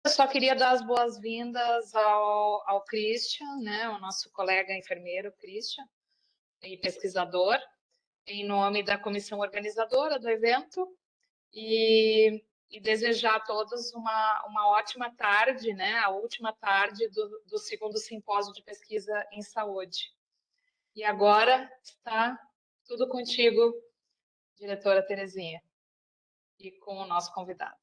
Eu só queria dar as boas-vindas ao Christian, né, o nosso colega enfermeiro Christian, e pesquisador, em nome da comissão organizadora do evento, e desejar a todos uma ótima tarde, né, a última tarde do segundo simpósio de pesquisa em saúde. E agora está tudo contigo, diretora Terezinha, e com o nosso convidado.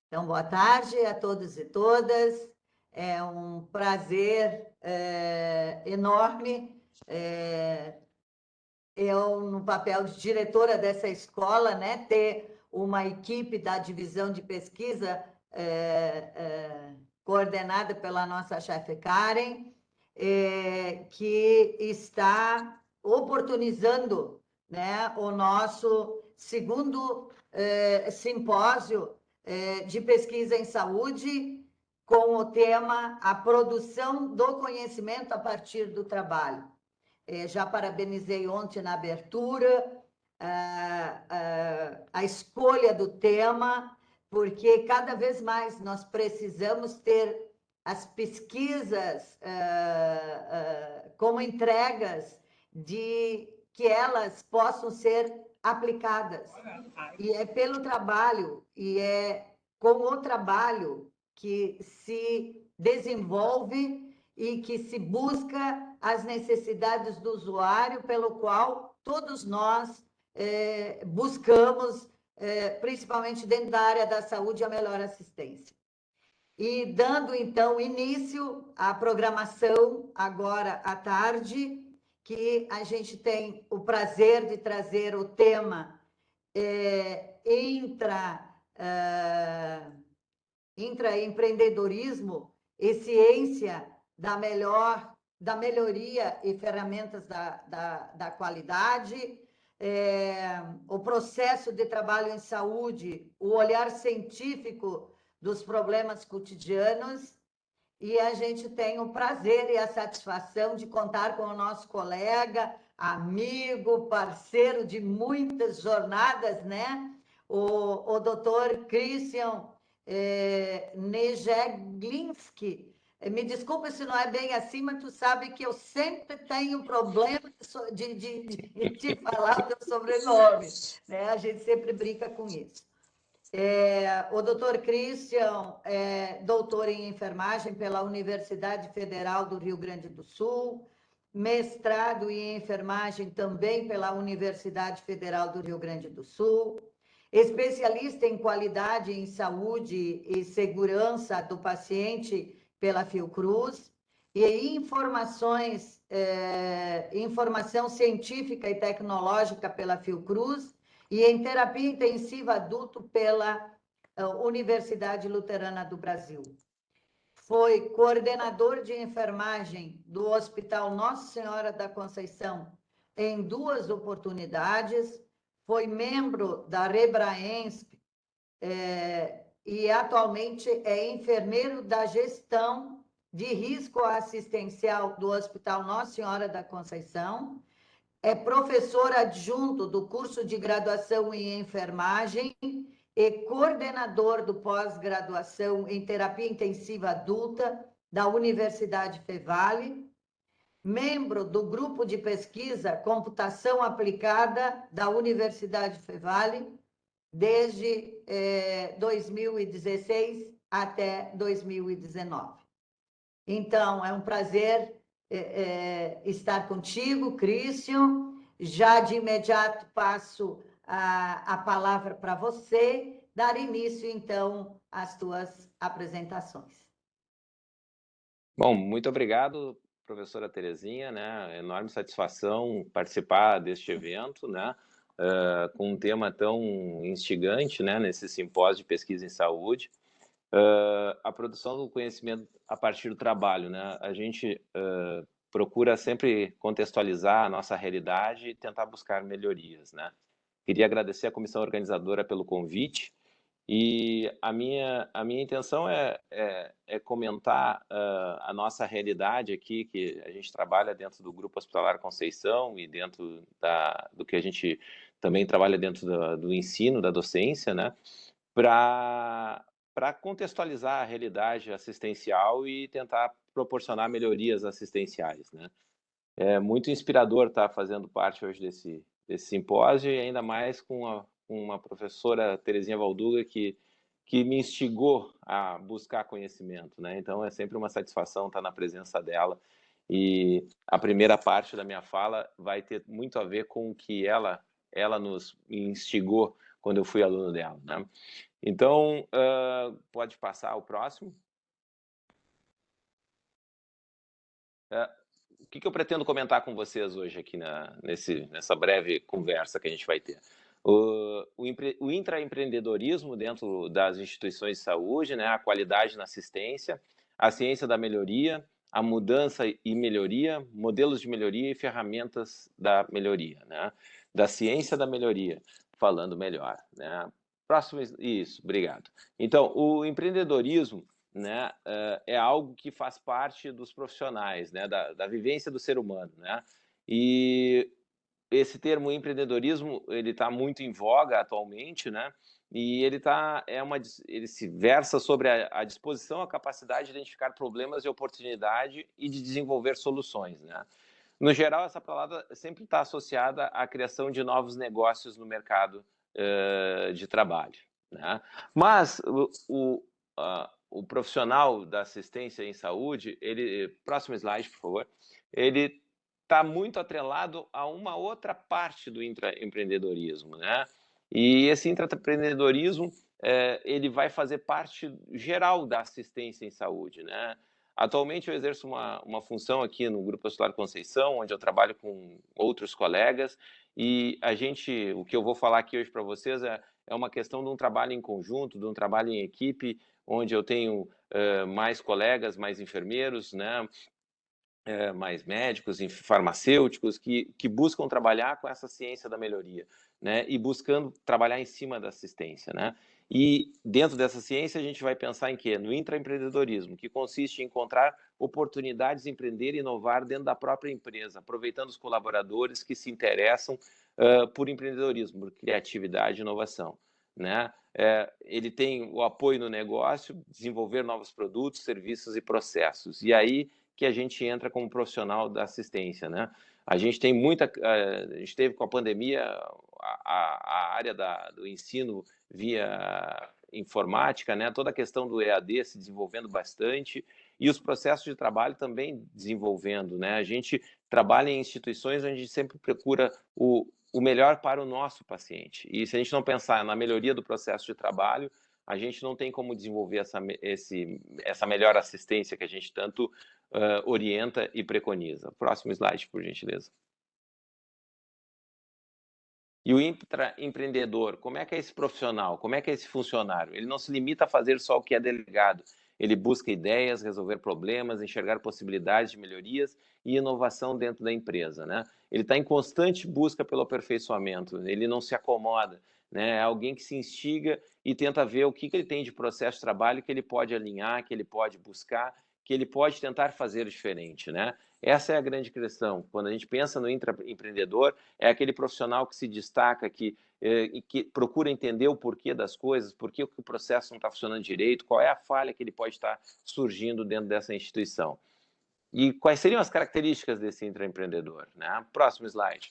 Então, boa tarde a todos e todas. É um prazer enorme. Eu, no papel de diretora dessa escola, né, ter uma equipe da divisão de pesquisa coordenada pela nossa chefe Karen, que está oportunizando, né, o nosso segundo simpósio de pesquisa em saúde, com o tema A Produção do Conhecimento a Partir do Trabalho. Já parabenizei ontem na abertura a escolha do tema, porque cada vez mais nós precisamos ter as pesquisas como entregas de que elas possam ser aplicadas. E é pelo trabalho, e é com o trabalho que se desenvolve e que se busca as necessidades do usuário, pelo qual todos nós buscamos, principalmente dentro da área da saúde, a melhor assistência. E dando, então, início à programação, agora à tarde, que a gente tem o prazer de trazer o tema intraempreendedorismo e ciência da melhoria e ferramentas da qualidade, o processo de trabalho em saúde, o olhar científico dos problemas cotidianos, e a gente tem o prazer e a satisfação de contar com o nosso colega, amigo, parceiro de muitas jornadas, né? O doutor Christian Nejeglinski. Me desculpa se não é bem assim, mas tu sabe que eu sempre tenho problema de falar o teu sobrenome, né? A gente sempre brinca com isso. O doutor Christian é doutor em enfermagem pela Universidade Federal do Rio Grande do Sul, mestrado em enfermagem também pela Universidade Federal do Rio Grande do Sul, especialista em qualidade em saúde e segurança do paciente pela Fiocruz, e informação científica e tecnológica pela Fiocruz, e em terapia intensiva adulto pela Universidade Luterana do Brasil. Foi coordenador de enfermagem do Hospital Nossa Senhora da Conceição em 2 oportunidades, foi membro da Rebraensp e atualmente é enfermeiro da gestão de risco assistencial do Hospital Nossa Senhora da Conceição, é professor adjunto do curso de graduação em enfermagem e coordenador do pós-graduação em terapia intensiva adulta da Universidade Fevale, membro do grupo de pesquisa Computação Aplicada da Universidade Fevale, desde 2016 até 2019. Então, é um prazer estar contigo, Christian. Já de imediato passo a palavra para você, dar início, então, às tuas apresentações. Bom, muito obrigado, professora Terezinha, né? Enorme satisfação participar deste evento, né? Com um tema tão instigante, né? Nesse simpósio de pesquisa em saúde. A produção do conhecimento a partir do trabalho, né? A gente procura sempre contextualizar a nossa realidade e tentar buscar melhorias, né? Queria agradecer à comissão organizadora pelo convite e a minha intenção é comentar a nossa realidade aqui, que a gente trabalha dentro do Grupo Hospitalar Conceição e dentro do que a gente também trabalha dentro do ensino, da docência, né? Para para contextualizar a realidade assistencial e tentar proporcionar melhorias assistenciais, né? É muito inspirador estar fazendo parte hoje desse simpósio, e ainda mais com uma professora, Terezinha Valduga, que me instigou a buscar conhecimento, né? Então, é sempre uma satisfação estar na presença dela. E a primeira parte da minha fala vai ter muito a ver com o que ela nos instigou quando eu fui aluno dela, né? Então, pode passar o próximo. O que eu pretendo comentar com vocês hoje aqui nessa breve conversa que a gente vai ter? O intraempreendedorismo dentro das instituições de saúde, né? A qualidade na assistência, a ciência da melhoria, a mudança e melhoria, modelos de melhoria e ferramentas da melhoria, né? Da ciência da melhoria, falando melhor, né? Próximo, isso, obrigado. Então, o empreendedorismo, né, é algo que faz parte dos profissionais, né, da vivência do ser humano, né? E esse termo empreendedorismo, ele está muito em voga atualmente, né? E ele se versa sobre a disposição, a capacidade de identificar problemas e oportunidade e de desenvolver soluções, né? No geral, essa palavra sempre está associada à criação de novos negócios no mercado de trabalho, né? Mas o profissional da assistência em saúde, próximo slide, por favor, ele está muito atrelado a uma outra parte do intraempreendedorismo, né? E esse intraempreendedorismo, ele vai fazer parte geral da assistência em saúde, né? Atualmente eu exerço uma função aqui no Grupo Hospitalar Conceição, onde eu trabalho com outros colegas, e o que eu vou falar aqui hoje para vocês é uma questão de um trabalho em conjunto, de um trabalho em equipe, onde eu tenho mais colegas, mais enfermeiros, né? Mais médicos, farmacêuticos, que buscam trabalhar com essa ciência da melhoria, né? E buscando trabalhar em cima da assistência, né? E dentro dessa ciência a gente vai pensar em quê? No intraempreendedorismo, que consiste em encontrar oportunidades de empreender e inovar dentro da própria empresa, aproveitando os colaboradores que se interessam por empreendedorismo, por criatividade e inovação, né? Ele tem o apoio no negócio, desenvolver novos produtos, serviços e processos. E aí que a gente entra como profissional da assistência, né? A gente teve com a pandemia a área do ensino via informática, né? Toda a questão do EAD se desenvolvendo bastante e os processos de trabalho também desenvolvendo, né? A gente trabalha em instituições onde a gente sempre procura o melhor para o nosso paciente. E se a gente não pensar na melhoria do processo de trabalho, a gente não tem como desenvolver essa melhor assistência que a gente tanto orienta e preconiza. Próximo slide, por gentileza. E o intraempreendedor, como é que é esse profissional? Como é que é esse funcionário? Ele não se limita a fazer só o que é delegado. Ele busca ideias, resolver problemas, enxergar possibilidades de melhorias e inovação dentro da empresa, né? Ele está em constante busca pelo aperfeiçoamento, ele não se acomoda, né? É alguém que se instiga e tenta ver o que ele tem de processo de trabalho que ele pode alinhar, que ele pode buscar, que ele pode tentar fazer diferente, né? Essa é a grande questão. Quando a gente pensa no intraempreendedor, é aquele profissional que se destaca, que procura entender o porquê das coisas, por que o processo não está funcionando direito, qual é a falha que ele pode estar surgindo dentro dessa instituição. E quais seriam as características desse intraempreendedor, né? Próximo slide.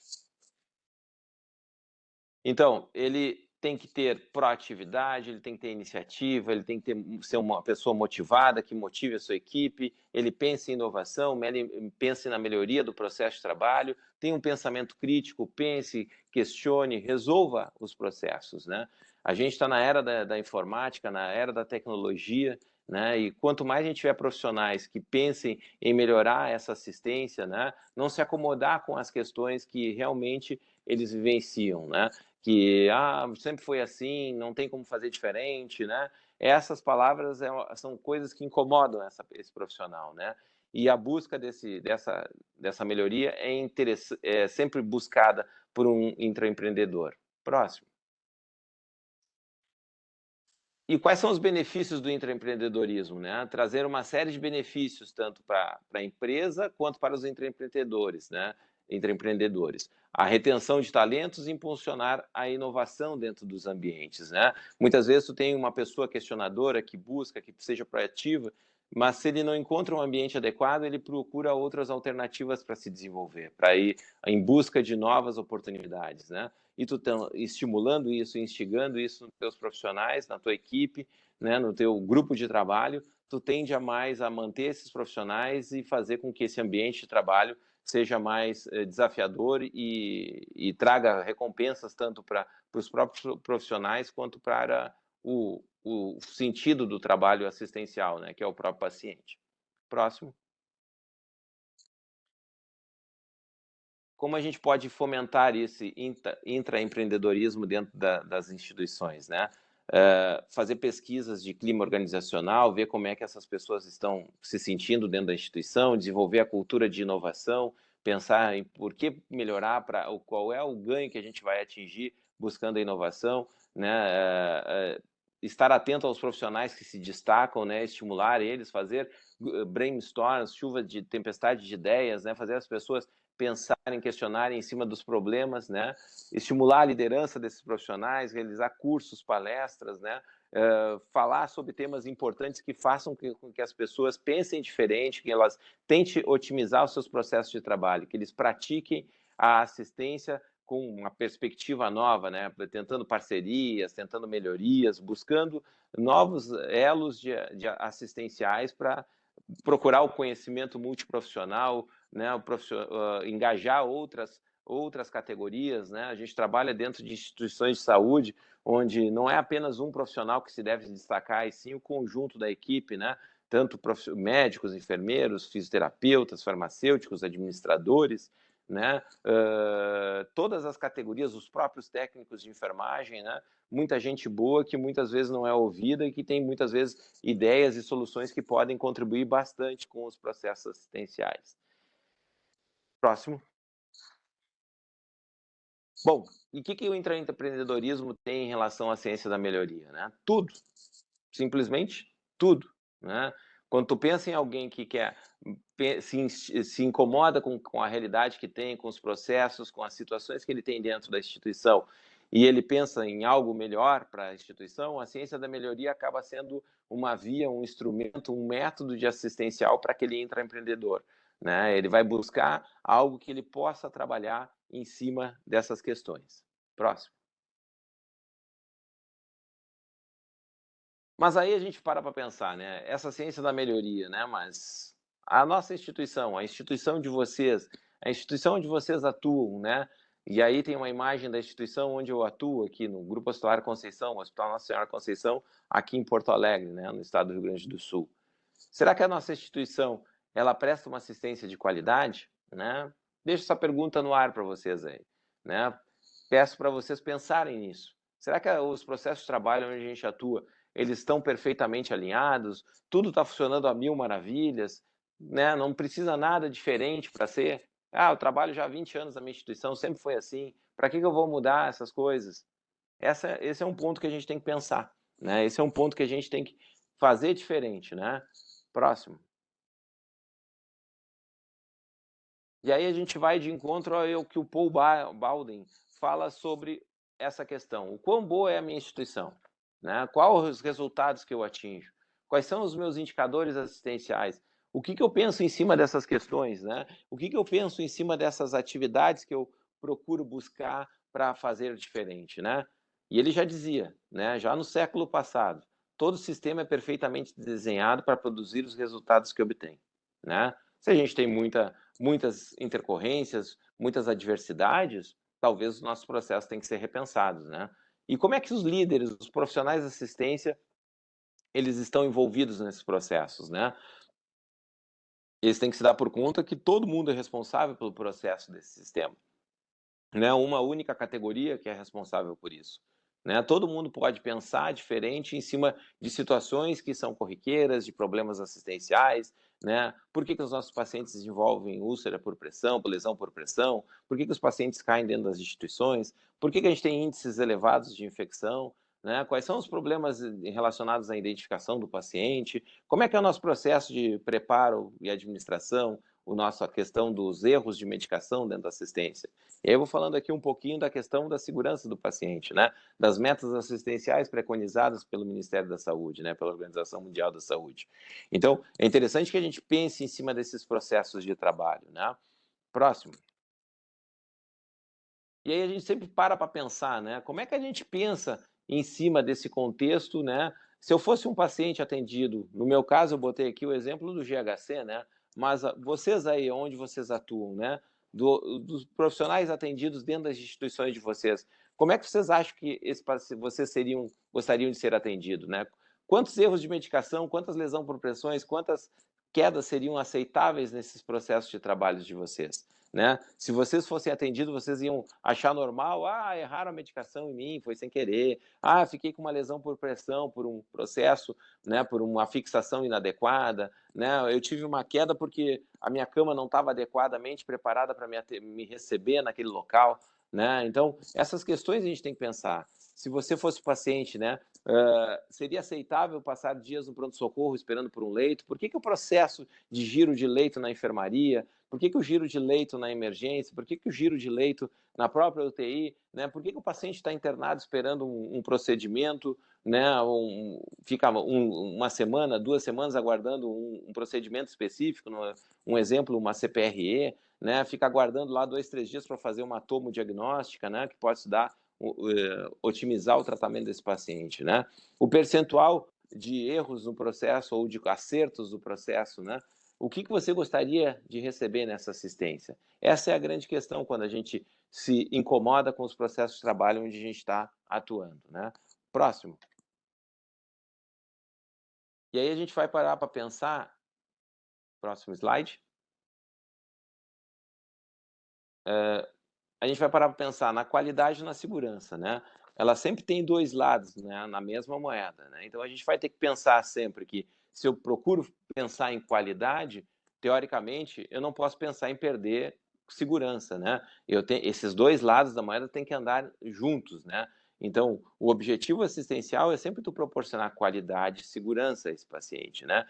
Então, ele tem que ter proatividade, ele tem que ter iniciativa, ele tem que ser uma pessoa motivada, que motive a sua equipe, ele pensa em inovação, ele pensa na melhoria do processo de trabalho, tem um pensamento crítico, pense, questione, resolva os processos, né? A gente está na era da informática, na era da tecnologia, né? E quanto mais a gente tiver profissionais que pensem em melhorar essa assistência, né? Não se acomodar com as questões que realmente eles vivenciam, né? Que sempre foi assim, não tem como fazer diferente, né? Essas palavras são coisas que incomodam esse profissional, né? E a busca dessa melhoria é sempre buscada por um intraempreendedor. Próximo. E quais são os benefícios do intraempreendedorismo, né? Trazer uma série de benefícios, tanto para a empresa quanto para os intraempreendedores, né? entre empreendedores. A retenção de talentos e impulsionar a inovação dentro dos ambientes, né? Muitas vezes tu tem uma pessoa questionadora que busca, que seja proativa, mas se ele não encontra um ambiente adequado, ele procura outras alternativas para se desenvolver, para ir em busca de novas oportunidades, né? E tu tá estimulando isso, instigando isso nos teus profissionais, na tua equipe, né, no teu grupo de trabalho, tu tende a mais a manter esses profissionais e fazer com que esse ambiente de trabalho seja mais desafiador e traga recompensas tanto para os próprios profissionais quanto para o sentido do trabalho assistencial, né, que é o próprio paciente. Próximo. Como a gente pode fomentar esse intraempreendedorismo dentro das instituições, né? Fazer pesquisas de clima organizacional, ver como é que essas pessoas estão se sentindo dentro da instituição, desenvolver a cultura de inovação, pensar em por que melhorar, qual é o ganho que a gente vai atingir buscando a inovação, né? Estar atento aos profissionais que se destacam, né? Estimular eles, fazer brainstorms, chuva de tempestade de ideias, né? Fazer as pessoas pensarem, questionarem em cima dos problemas, né? Estimular a liderança desses profissionais, realizar cursos, palestras, né? Falar sobre temas importantes que façam com que as pessoas pensem diferente, que elas tentem otimizar os seus processos de trabalho, que eles pratiquem a assistência com uma perspectiva nova, né? Tentando parcerias, tentando melhorias, buscando novos elos de assistenciais para procurar o conhecimento multiprofissional, né, engajar outras categorias, né? A gente trabalha dentro de instituições de saúde, onde não é apenas um profissional que se deve destacar, e sim o conjunto da equipe, né? Tanto médicos, enfermeiros, fisioterapeutas, farmacêuticos, administradores, né? Todas as categorias, os próprios técnicos de enfermagem, né? Muita gente boa que muitas vezes não é ouvida e que tem muitas vezes ideias e soluções que podem contribuir bastante com os processos assistenciais. Próximo. Bom, e o que o intraempreendedorismo tem em relação à ciência da melhoria, né? Tudo. Simplesmente tudo, né? Quando tu pensa em alguém que quer se incomoda com a realidade que tem, com os processos, com as situações que ele tem dentro da instituição, e ele pensa em algo melhor para a instituição, a ciência da melhoria acaba sendo uma via, um instrumento, um método de assistencial para aquele intraempreendedor, né? Ele vai buscar algo que ele possa trabalhar em cima dessas questões. Próximo. Mas aí a gente para pensar, né? Essa ciência da melhoria, né? Mas a nossa instituição, a instituição de vocês, a instituição onde vocês atuam, né? E aí tem uma imagem da instituição onde eu atuo aqui no Grupo Hospitalar Conceição, Hospital Nossa Senhora Conceição, aqui em Porto Alegre, né? No estado do Rio Grande do Sul. Será que a nossa instituição, ela presta uma assistência de qualidade, né? Deixo essa pergunta no ar para vocês aí, né? Peço para vocês pensarem nisso. Será que os processos de trabalho onde a gente atua, eles estão perfeitamente alinhados? Tudo está funcionando a mil maravilhas, né? Não precisa nada diferente para ser. Eu trabalho já há 20 anos na minha instituição, sempre foi assim. Para que eu vou mudar essas coisas? Esse é um ponto que a gente tem que pensar, né? Esse é um ponto que a gente tem que fazer diferente, né? Próximo. E aí a gente vai de encontro ao que o Paul Baldwin fala sobre essa questão. O quão boa é a minha instituição? Né? Quais os resultados que eu atinjo? Quais são os meus indicadores assistenciais? O que eu penso em cima dessas questões? Né? O que eu penso em cima dessas atividades que eu procuro buscar para fazer diferente? Né? E ele já dizia, né, já no século passado, todo sistema é perfeitamente desenhado para produzir os resultados que obtém. Né? Se a gente tem muitas intercorrências, muitas adversidades, talvez os nossos processos tenham que ser repensados, né? E como é que os líderes, os profissionais de assistência, eles estão envolvidos nesses processos, né? Eles têm que se dar por conta que todo mundo é responsável pelo processo desse sistema. Não é uma única categoria que é responsável por isso. Né? Todo mundo pode pensar diferente em cima de situações que são corriqueiras, de problemas assistenciais, né? Por que os nossos pacientes desenvolvem úlcera por pressão, por lesão por pressão? Por que os pacientes caem dentro das instituições? Por que a gente tem índices elevados de infecção? Né? Quais são os problemas relacionados à identificação do paciente? Como é que é o nosso processo de preparo e administração? a questão dos erros de medicação dentro da assistência. E aí eu vou falando aqui um pouquinho da questão da segurança do paciente, né? Das metas assistenciais preconizadas pelo Ministério da Saúde, né? Pela Organização Mundial da Saúde. Então, é interessante que a gente pense em cima desses processos de trabalho, né? Próximo. E aí a gente sempre para pensar, né? Como é que a gente pensa em cima desse contexto, né? Se eu fosse um paciente atendido, no meu caso eu botei aqui o exemplo do GHC, né? Mas vocês aí, onde vocês atuam, né? Dos profissionais atendidos dentro das instituições de vocês, como é que vocês acham que vocês gostariam de ser atendidos, né? Quantos erros de medicação, quantas lesões por pressões, quantas quedas seriam aceitáveis nesses processos de trabalho de vocês? Né? Se vocês fossem atendidos, vocês iam achar normal, erraram a medicação em mim, foi sem querer, fiquei com uma lesão por pressão, por um processo, né, por uma fixação inadequada, né? Eu tive uma queda porque a minha cama não estava adequadamente preparada para me receber naquele local, né? Então, essas questões a gente tem que pensar. Se você fosse paciente, né, seria aceitável passar dias no pronto-socorro esperando por um leito? Por que o processo de giro de leito na enfermaria, por que o giro de leito na emergência, por que o giro de leito na própria UTI, né? Por que o paciente está internado esperando um procedimento, né? Fica uma semana, 2 semanas aguardando um procedimento específico, um exemplo, uma CPRE, né? Fica aguardando lá 2, 3 dias para fazer uma tomodiagnóstica, né? Que pode otimizar o tratamento desse paciente, né? O percentual de erros no processo ou de acertos do processo, né? O que você gostaria de receber nessa assistência? Essa é a grande questão quando a gente se incomoda com os processos de trabalho onde a gente está atuando, né? Próximo. E aí a gente vai parar para pensar, próximo slide. A gente vai parar para pensar na qualidade e na segurança, né? Ela sempre tem 2 lados, né, na mesma moeda, né? Então a gente vai ter que pensar sempre que se eu procuro pensar em qualidade, teoricamente, eu não posso pensar em perder segurança, né? Esses 2 lados da moeda têm que andar juntos, né? Então, o objetivo assistencial é sempre tu proporcionar qualidade e segurança a esse paciente, né?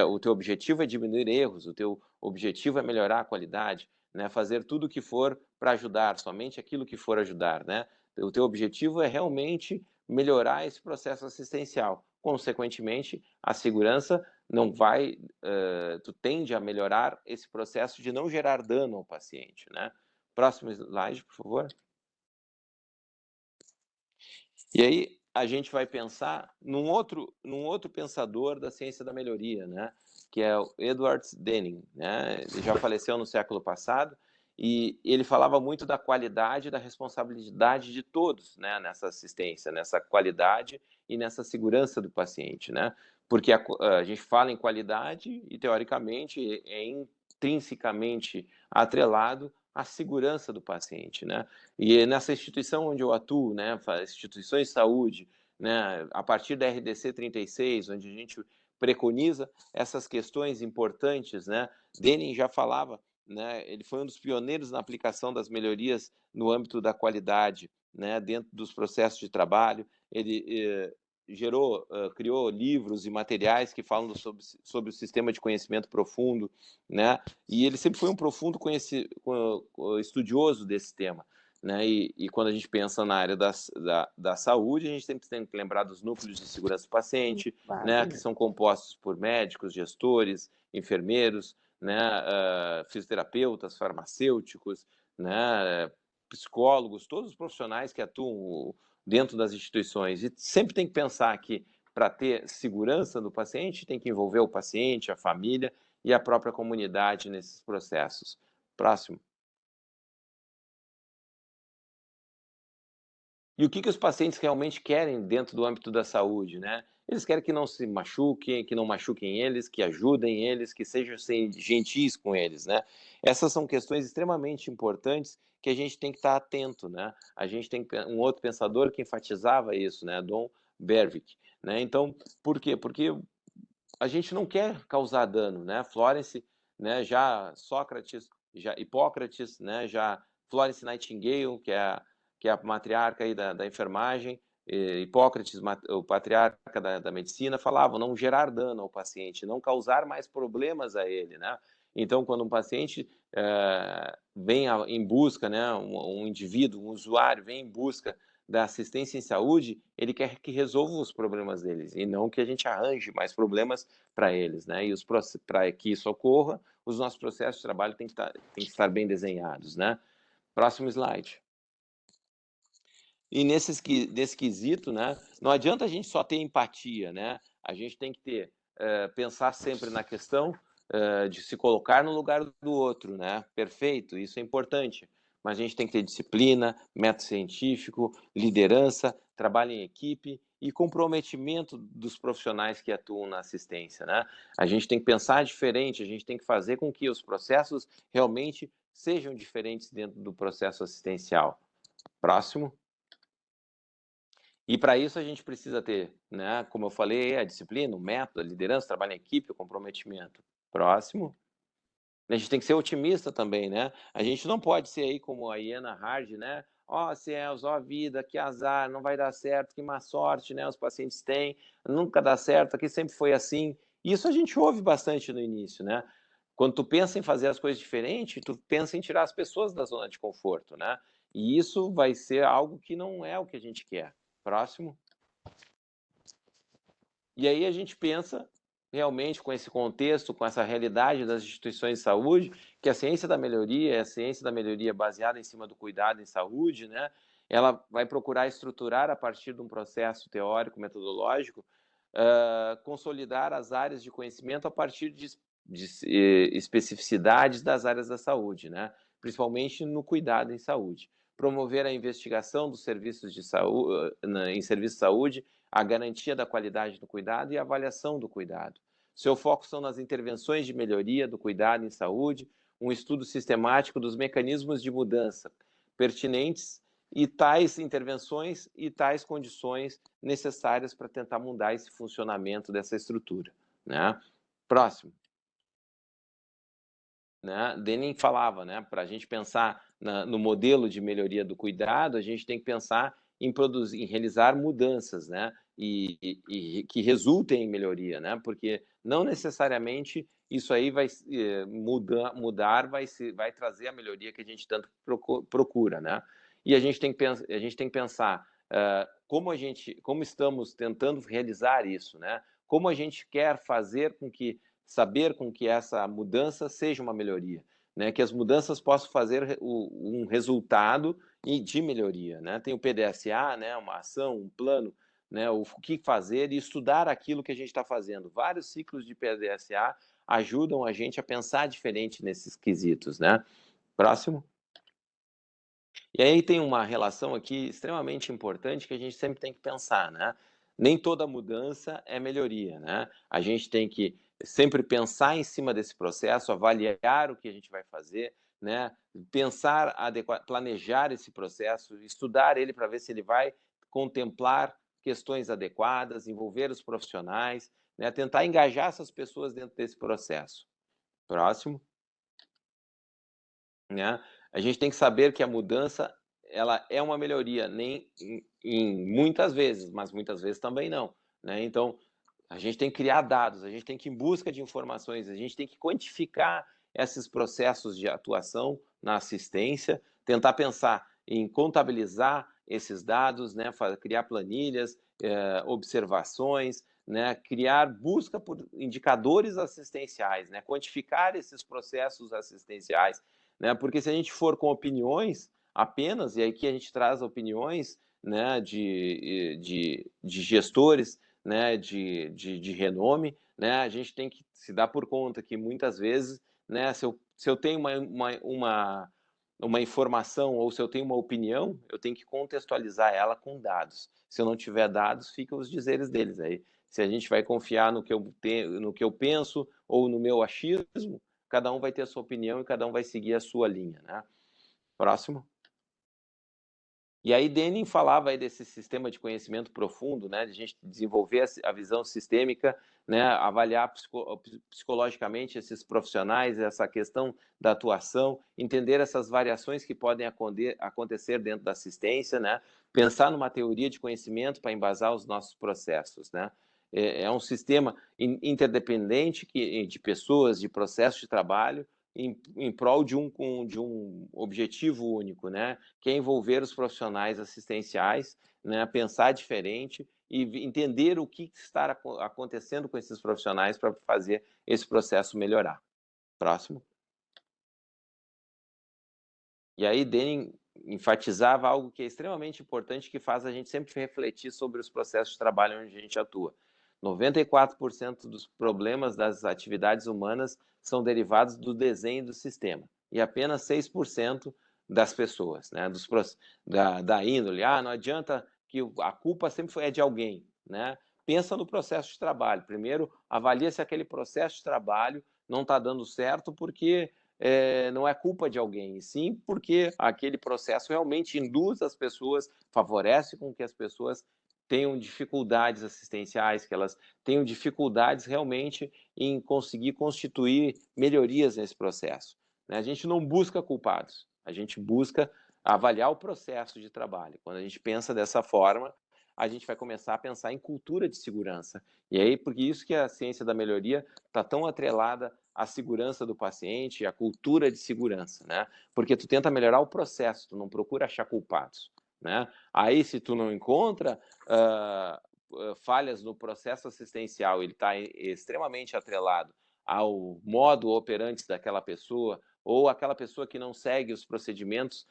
O teu objetivo é diminuir erros, o teu objetivo é melhorar a qualidade, né? Fazer tudo o que for para ajudar, somente aquilo que for ajudar, né? O teu objetivo é realmente melhorar esse processo assistencial. Consequentemente, a segurança não vai, tu tende a melhorar esse processo de não gerar dano ao paciente, né? Próximo slide, por favor. E aí a gente vai pensar num outro pensador da ciência da melhoria, né? Que é o Edward Deming, né? Ele já faleceu no século passado e ele falava muito da qualidade e da responsabilidade de todos, né? Nessa assistência, nessa qualidade e nessa segurança do paciente, né? Porque a gente fala em qualidade e teoricamente é intrinsecamente atrelado à segurança do paciente, né? E nessa instituição onde eu atuo, né, instituições de saúde, né, a partir da RDC 36, onde a gente preconiza essas questões importantes, né, Deming já falava, né, ele foi um dos pioneiros na aplicação das melhorias no âmbito da qualidade, né, dentro dos processos de trabalho. Ele criou livros e materiais que falam sobre o sistema de conhecimento profundo, né, e ele sempre foi um profundo estudioso desse tema. Né? E quando a gente pensa na área da saúde, a gente sempre tem que lembrar dos núcleos de segurança do paciente, né? Que são compostos por médicos, gestores, enfermeiros, né? Fisioterapeutas, farmacêuticos, né? Psicólogos, todos os profissionais que atuam dentro das instituições. E sempre tem que pensar que para ter segurança do paciente, tem que envolver o paciente, a família e a própria comunidade nesses processos. Próximo. E o que os pacientes realmente querem dentro do âmbito da saúde, né? Eles querem que não se machuquem, que não machuquem eles, que ajudem eles, que sejam gentis com eles, né? Essas são questões extremamente importantes que a gente tem que estar atento, né? A gente tem um outro pensador que enfatizava isso, né? Dom Berwick, né? Então, por quê? Porque a gente não quer causar dano, né? Florence, né? Já Sócrates, já Hipócrates, né? Já Florence Nightingale, que é a matriarca aí da enfermagem, Hipócrates, o patriarca da medicina, falavam não gerar dano ao paciente, não causar mais problemas a ele, né? Então, quando um paciente vem em busca, né, um indivíduo, um usuário vem em busca da assistência em saúde, ele quer que resolva os problemas deles e não que a gente arranje mais problemas para eles, né? E para que isso ocorra, os nossos processos de trabalho têm que estar bem desenhados, né? Próximo slide. E nesse quesito, né, não adianta a gente só ter empatia, né? A gente tem que pensar sempre na questão de se colocar no lugar do outro, né? Perfeito, isso é importante. Mas a gente tem que ter disciplina, método científico, liderança, trabalho em equipe e comprometimento dos profissionais que atuam na assistência, né? A gente tem que pensar diferente, a gente tem que fazer com que os processos realmente sejam diferentes dentro do processo assistencial. Próximo. E para isso a gente precisa ter, né, como eu falei, a disciplina, o método, a liderança, o trabalho em equipe, o comprometimento. Próximo. A gente tem que ser otimista também, né? A gente não pode ser aí como a Iana Hard, né? Ó, céus, ó vida, que azar, não vai dar certo, que má sorte, né? Os pacientes têm, nunca dá certo, aqui sempre foi assim. Isso a gente ouve bastante no início, né? Quando tu pensa em fazer as coisas diferentes, tu pensa em tirar as pessoas da zona de conforto, né? E isso vai ser algo que não é o que a gente quer. Próximo. E aí a gente pensa realmente com esse contexto, com essa realidade das instituições de saúde, que a ciência da melhoria é a ciência da melhoria baseada em cima do cuidado em saúde, né? Ela vai procurar estruturar a partir de um processo teórico, metodológico, consolidar as áreas de conhecimento a partir de especificidades das áreas da saúde, né? Principalmente no cuidado em saúde. Promover a investigação dos serviços de saúde, em serviços de saúde, a garantia da qualidade do cuidado e a avaliação do cuidado. Seu foco são nas intervenções de melhoria do cuidado em saúde, um estudo sistemático dos mecanismos de mudança pertinentes e tais intervenções e tais condições necessárias para tentar mudar esse funcionamento dessa estrutura, né? Próximo. Né? Denning falava, né? Para a gente pensar no modelo de melhoria do cuidado, a gente tem que pensar em realizar mudanças, né? E que resultem em melhoria, né? Porque não necessariamente isso aí vai mudar vai trazer a melhoria que a gente tanto procura, né? E a gente tem que pensar como estamos tentando realizar isso, né? Como a gente quer saber com que essa mudança seja uma melhoria, né? Que as mudanças possam fazer um resultado de melhoria, né? Tem o PDSA, né? Uma ação, um plano, né? O que fazer e estudar aquilo que a gente está fazendo. Vários ciclos de PDSA ajudam a gente a pensar diferente nesses quesitos, né? Próximo. E aí tem uma relação aqui extremamente importante que a gente sempre tem que pensar, né? Nem toda mudança é melhoria, né? A gente tem que sempre pensar em cima desse processo, avaliar o que a gente vai fazer, né? Pensar, planejar esse processo, estudar ele para ver se ele vai contemplar questões adequadas, envolver os profissionais, né? Tentar engajar essas pessoas dentro desse processo. Próximo. Né? A gente tem que saber que a mudança ela é uma melhoria, nem em muitas vezes, mas muitas vezes também não. Né? Então, a gente tem que criar dados, a gente tem que ir em busca de informações, a gente tem que quantificar esses processos de atuação na assistência, tentar pensar em contabilizar esses dados, né? Criar planilhas, observações, né? Criar busca por indicadores assistenciais, né? Quantificar esses processos assistenciais, né? Porque se a gente for com opiniões apenas, e aqui a gente traz opiniões, né, de gestores, né, de renome, né, a gente tem que se dar por conta que muitas vezes, né, se eu tenho uma informação ou se eu tenho uma opinião, eu tenho que contextualizar ela com dados. Se eu não tiver dados, ficam os dizeres deles aí. Se a gente vai confiar no que eu penso ou no meu achismo, cada um vai ter a sua opinião e cada um vai seguir a sua linha, né? Próximo. E aí Denning falava aí desse sistema de conhecimento profundo, né, de a gente desenvolver a visão sistêmica, né, avaliar psicologicamente esses profissionais, essa questão da atuação, entender essas variações que podem acontecer dentro da assistência, né, pensar numa teoria de conhecimento para embasar os nossos processos, né. é um sistema interdependente de pessoas, de processos de trabalho, em prol de um objetivo único, né? Que é envolver os profissionais assistenciais, né? Pensar diferente e entender o que está acontecendo com esses profissionais para fazer esse processo melhorar. Próximo. E aí, Denning enfatizava algo que é extremamente importante, que faz a gente sempre refletir sobre os processos de trabalho onde a gente atua. 94% dos problemas das atividades humanas são derivados do desenho do sistema, e apenas 6% das pessoas, né, da índole. Não adianta que a culpa sempre é de alguém, né? Pensa no processo de trabalho. Primeiro, avalia se aquele processo de trabalho não está dando certo porque não é culpa de alguém, sim porque aquele processo realmente induz as pessoas, favorece com que as pessoas tenham dificuldades assistenciais, que elas tenham dificuldades realmente em conseguir constituir melhorias nesse processo. A gente não busca culpados, a gente busca avaliar o processo de trabalho. Quando a gente pensa dessa forma, a gente vai começar a pensar em cultura de segurança. E aí, porque isso que a ciência da melhoria está tão atrelada à segurança do paciente, à cultura de segurança, né? Porque tu tenta melhorar o processo, tu não procura achar culpados, né? Aí, se tu não encontra falhas no processo assistencial, ele está extremamente atrelado ao modo operante daquela pessoa, ou aquela pessoa que não segue os procedimentos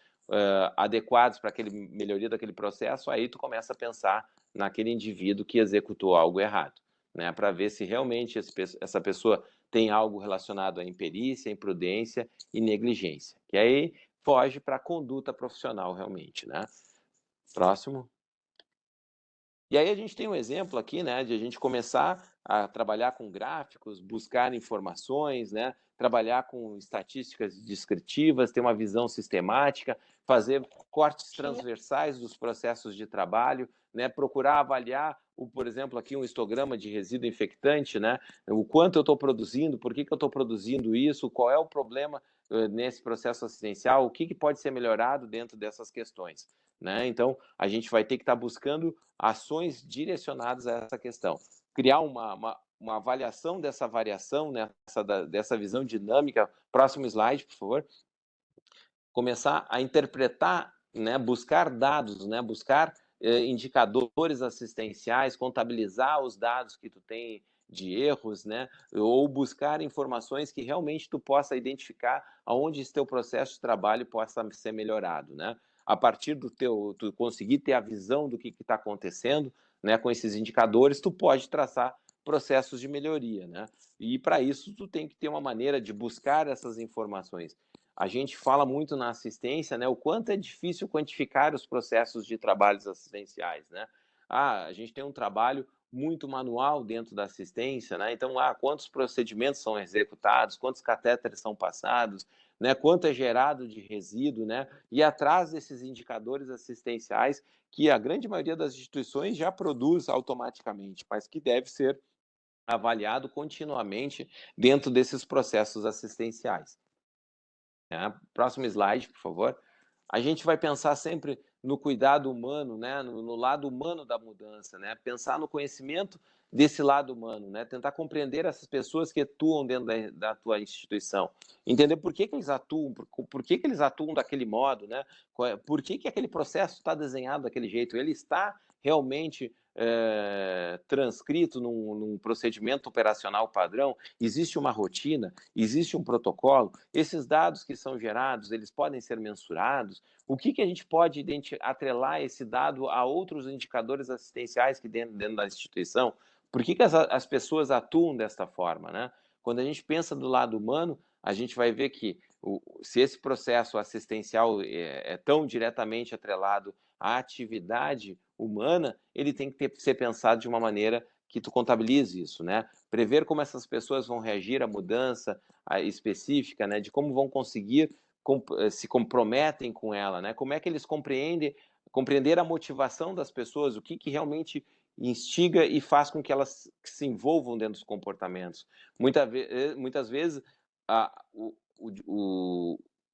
adequados para aquele melhoria daquele processo, aí tu começa a pensar naquele indivíduo que executou algo errado, né? Para ver se realmente essa pessoa tem algo relacionado à imperícia, imprudência e negligência, que aí foge para a conduta profissional realmente, né? Próximo. E aí a gente tem um exemplo aqui, né, de a gente começar a trabalhar com gráficos, buscar informações, né, trabalhar com estatísticas descritivas, ter uma visão sistemática, fazer cortes transversais dos processos de trabalho, né, procurar avaliar, por exemplo, aqui um histograma de resíduo infectante, né, o quanto eu estou produzindo, por que eu estou produzindo isso, qual é o problema nesse processo assistencial, o que pode ser melhorado dentro dessas questões, né? Então, a gente vai ter que estar buscando ações direcionadas a essa questão. Criar uma avaliação dessa variação, né, dessa visão dinâmica. Próximo slide, por favor. Começar a interpretar, né, buscar dados, né, buscar indicadores assistenciais, contabilizar os dados que tu tem de erros, né, ou buscar informações que realmente tu possa identificar aonde esse teu processo de trabalho possa ser melhorado, né? A partir do tu conseguir ter a visão do que está acontecendo, né, com esses indicadores, tu pode traçar processos de melhoria, né? E para isso tu tem que ter uma maneira de buscar essas informações. A gente fala muito na assistência, né, o quanto é difícil quantificar os processos de trabalhos assistenciais, né? A gente tem um trabalho muito manual dentro da assistência, né? Então, quantos procedimentos são executados, quantos catéteres são passados, né? Quanto é gerado de resíduo, né? E atrás desses indicadores assistenciais que a grande maioria das instituições já produz automaticamente, mas que deve ser avaliado continuamente dentro desses processos assistenciais. Próximo slide, por favor. A gente vai pensar sempre no cuidado humano, né? No lado humano da mudança, né? Pensar no conhecimento desse lado humano, né? Tentar compreender essas pessoas que atuam dentro da tua instituição, entender por que eles atuam, por que eles atuam daquele modo, né? Por que aquele processo está desenhado daquele jeito, ele está realmente transcrito num procedimento operacional padrão, existe uma rotina, existe um protocolo, esses dados que são gerados, eles podem ser mensurados, o que a gente pode atrelar esse dado a outros indicadores assistenciais que dentro da instituição, por que as pessoas atuam desta forma, né? Quando a gente pensa do lado humano, a gente vai ver que se esse processo assistencial é tão diretamente atrelado à atividade humana, ele tem que ser pensado de uma maneira que tu contabilize isso, né? Prever como essas pessoas vão reagir à mudança específica, né? De como vão conseguir se comprometem com ela, né? Como é que eles compreender a motivação das pessoas, o que realmente instiga e faz com que elas se envolvam dentro dos comportamentos. Muitas vezes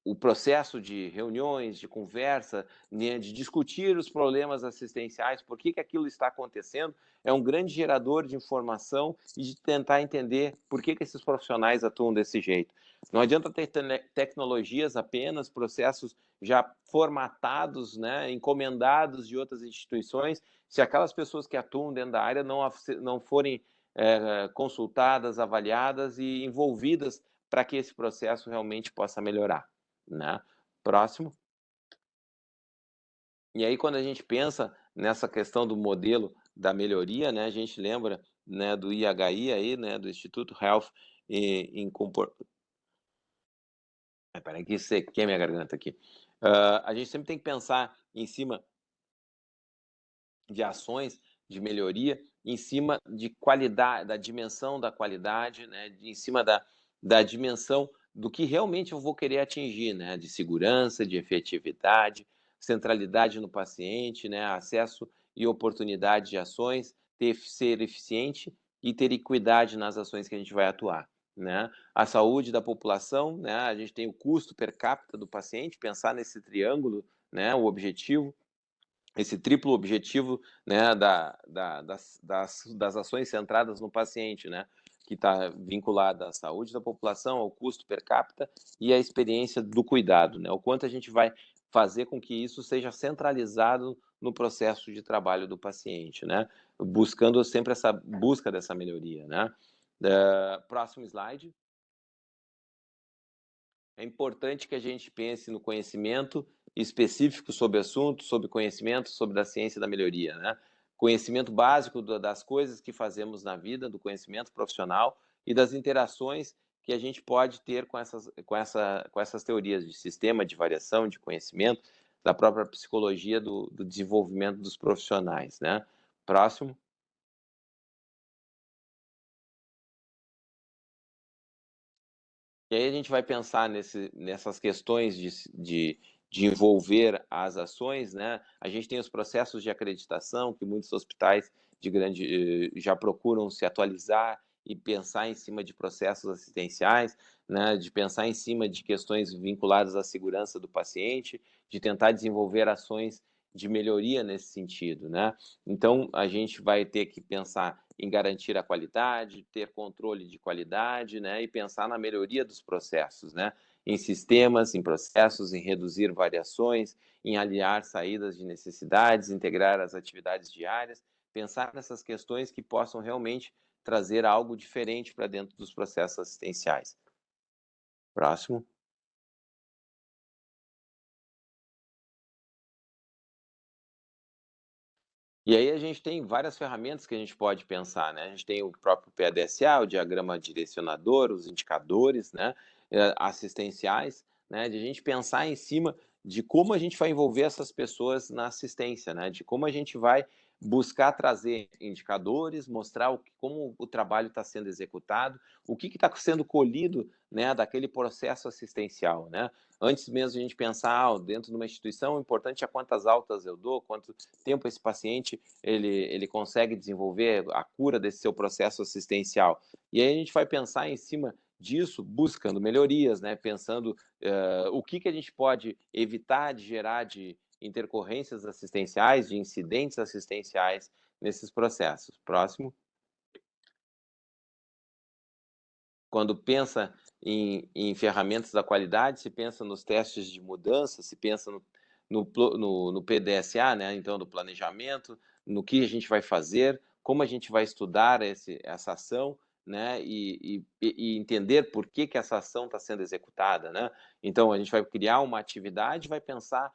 o processo de reuniões, de conversa, né, de discutir os problemas assistenciais, por que aquilo está acontecendo, é um grande gerador de informação e de tentar entender por que esses profissionais atuam desse jeito. Não adianta ter tecnologias apenas, processos já formatados, né, encomendados de outras instituições, se aquelas pessoas que atuam dentro da área não forem consultadas, avaliadas e envolvidas para que esse processo realmente possa melhorar, né? Próximo. E aí, quando a gente pensa nessa questão do modelo da melhoria, né, a gente lembra, né, do IHI aí, né, do Instituto Health em Peraí que sequei minha garganta aqui. A gente sempre tem que pensar em cima de ações de melhoria, em cima de qualidade, da dimensão da qualidade, né, em cima da dimensão do que realmente eu vou querer atingir, né, de segurança, de efetividade, centralidade no paciente, né, acesso e oportunidade de ações, ser eficiente e ter equidade nas ações que a gente vai atuar, né? A saúde da população, né, a gente tem o custo per capita do paciente, pensar nesse triângulo, né, o objetivo, esse triplo objetivo, né, das ações centradas no paciente, né, que está vinculada à saúde da população, ao custo per capita e à experiência do cuidado, né, o quanto a gente vai fazer com que isso seja centralizado no processo de trabalho do paciente, né, buscando sempre essa busca dessa melhoria, né. Próximo slide. É importante que a gente pense no conhecimento específico sobre o assunto, sobre conhecimento, sobre a ciência da melhoria, né? Conhecimento básico das coisas que fazemos na vida, do conhecimento profissional e das interações que a gente pode ter com essas teorias de sistema, de variação, de conhecimento, da própria psicologia do desenvolvimento dos profissionais, né? Próximo. E aí a gente vai pensar nessas questões de envolver as ações, né? A gente tem os processos de acreditação, que muitos hospitais já procuram se atualizar e pensar em cima de processos assistenciais, né? De pensar em cima de questões vinculadas à segurança do paciente, de tentar desenvolver ações de melhoria nesse sentido, né? Então, a gente vai ter que pensar em garantir a qualidade, ter controle de qualidade, né, e pensar na melhoria dos processos, né, em sistemas, em processos, em reduzir variações, em aliar saídas de necessidades, integrar as atividades diárias, pensar nessas questões que possam realmente trazer algo diferente para dentro dos processos assistenciais. Próximo. E aí a gente tem várias ferramentas que a gente pode pensar, né? A gente tem o próprio PDSA, o diagrama direcionador, os indicadores, né, assistenciais, né, de a gente pensar em cima de como a gente vai envolver essas pessoas na assistência, né, de como a gente vai buscar trazer indicadores, mostrar como o trabalho está sendo executado, o que está sendo colhido, né, daquele processo assistencial, né? Antes mesmo de a gente pensar, dentro de uma instituição, o importante é quantas altas eu dou, quanto tempo esse paciente ele consegue desenvolver a cura desse seu processo assistencial. E aí a gente vai pensar em cima disso, buscando melhorias, né? Pensando o que a gente pode evitar de gerar de intercorrências assistenciais, de incidentes assistenciais nesses processos. Próximo. Quando pensa em ferramentas da qualidade, se pensa nos testes de mudança, se pensa no PDSA, né? Então, do planejamento, no que a gente vai fazer, como a gente vai estudar essa ação, né? E entender por que essa ação está sendo executada, né? Então, a gente vai criar uma atividade, vai pensar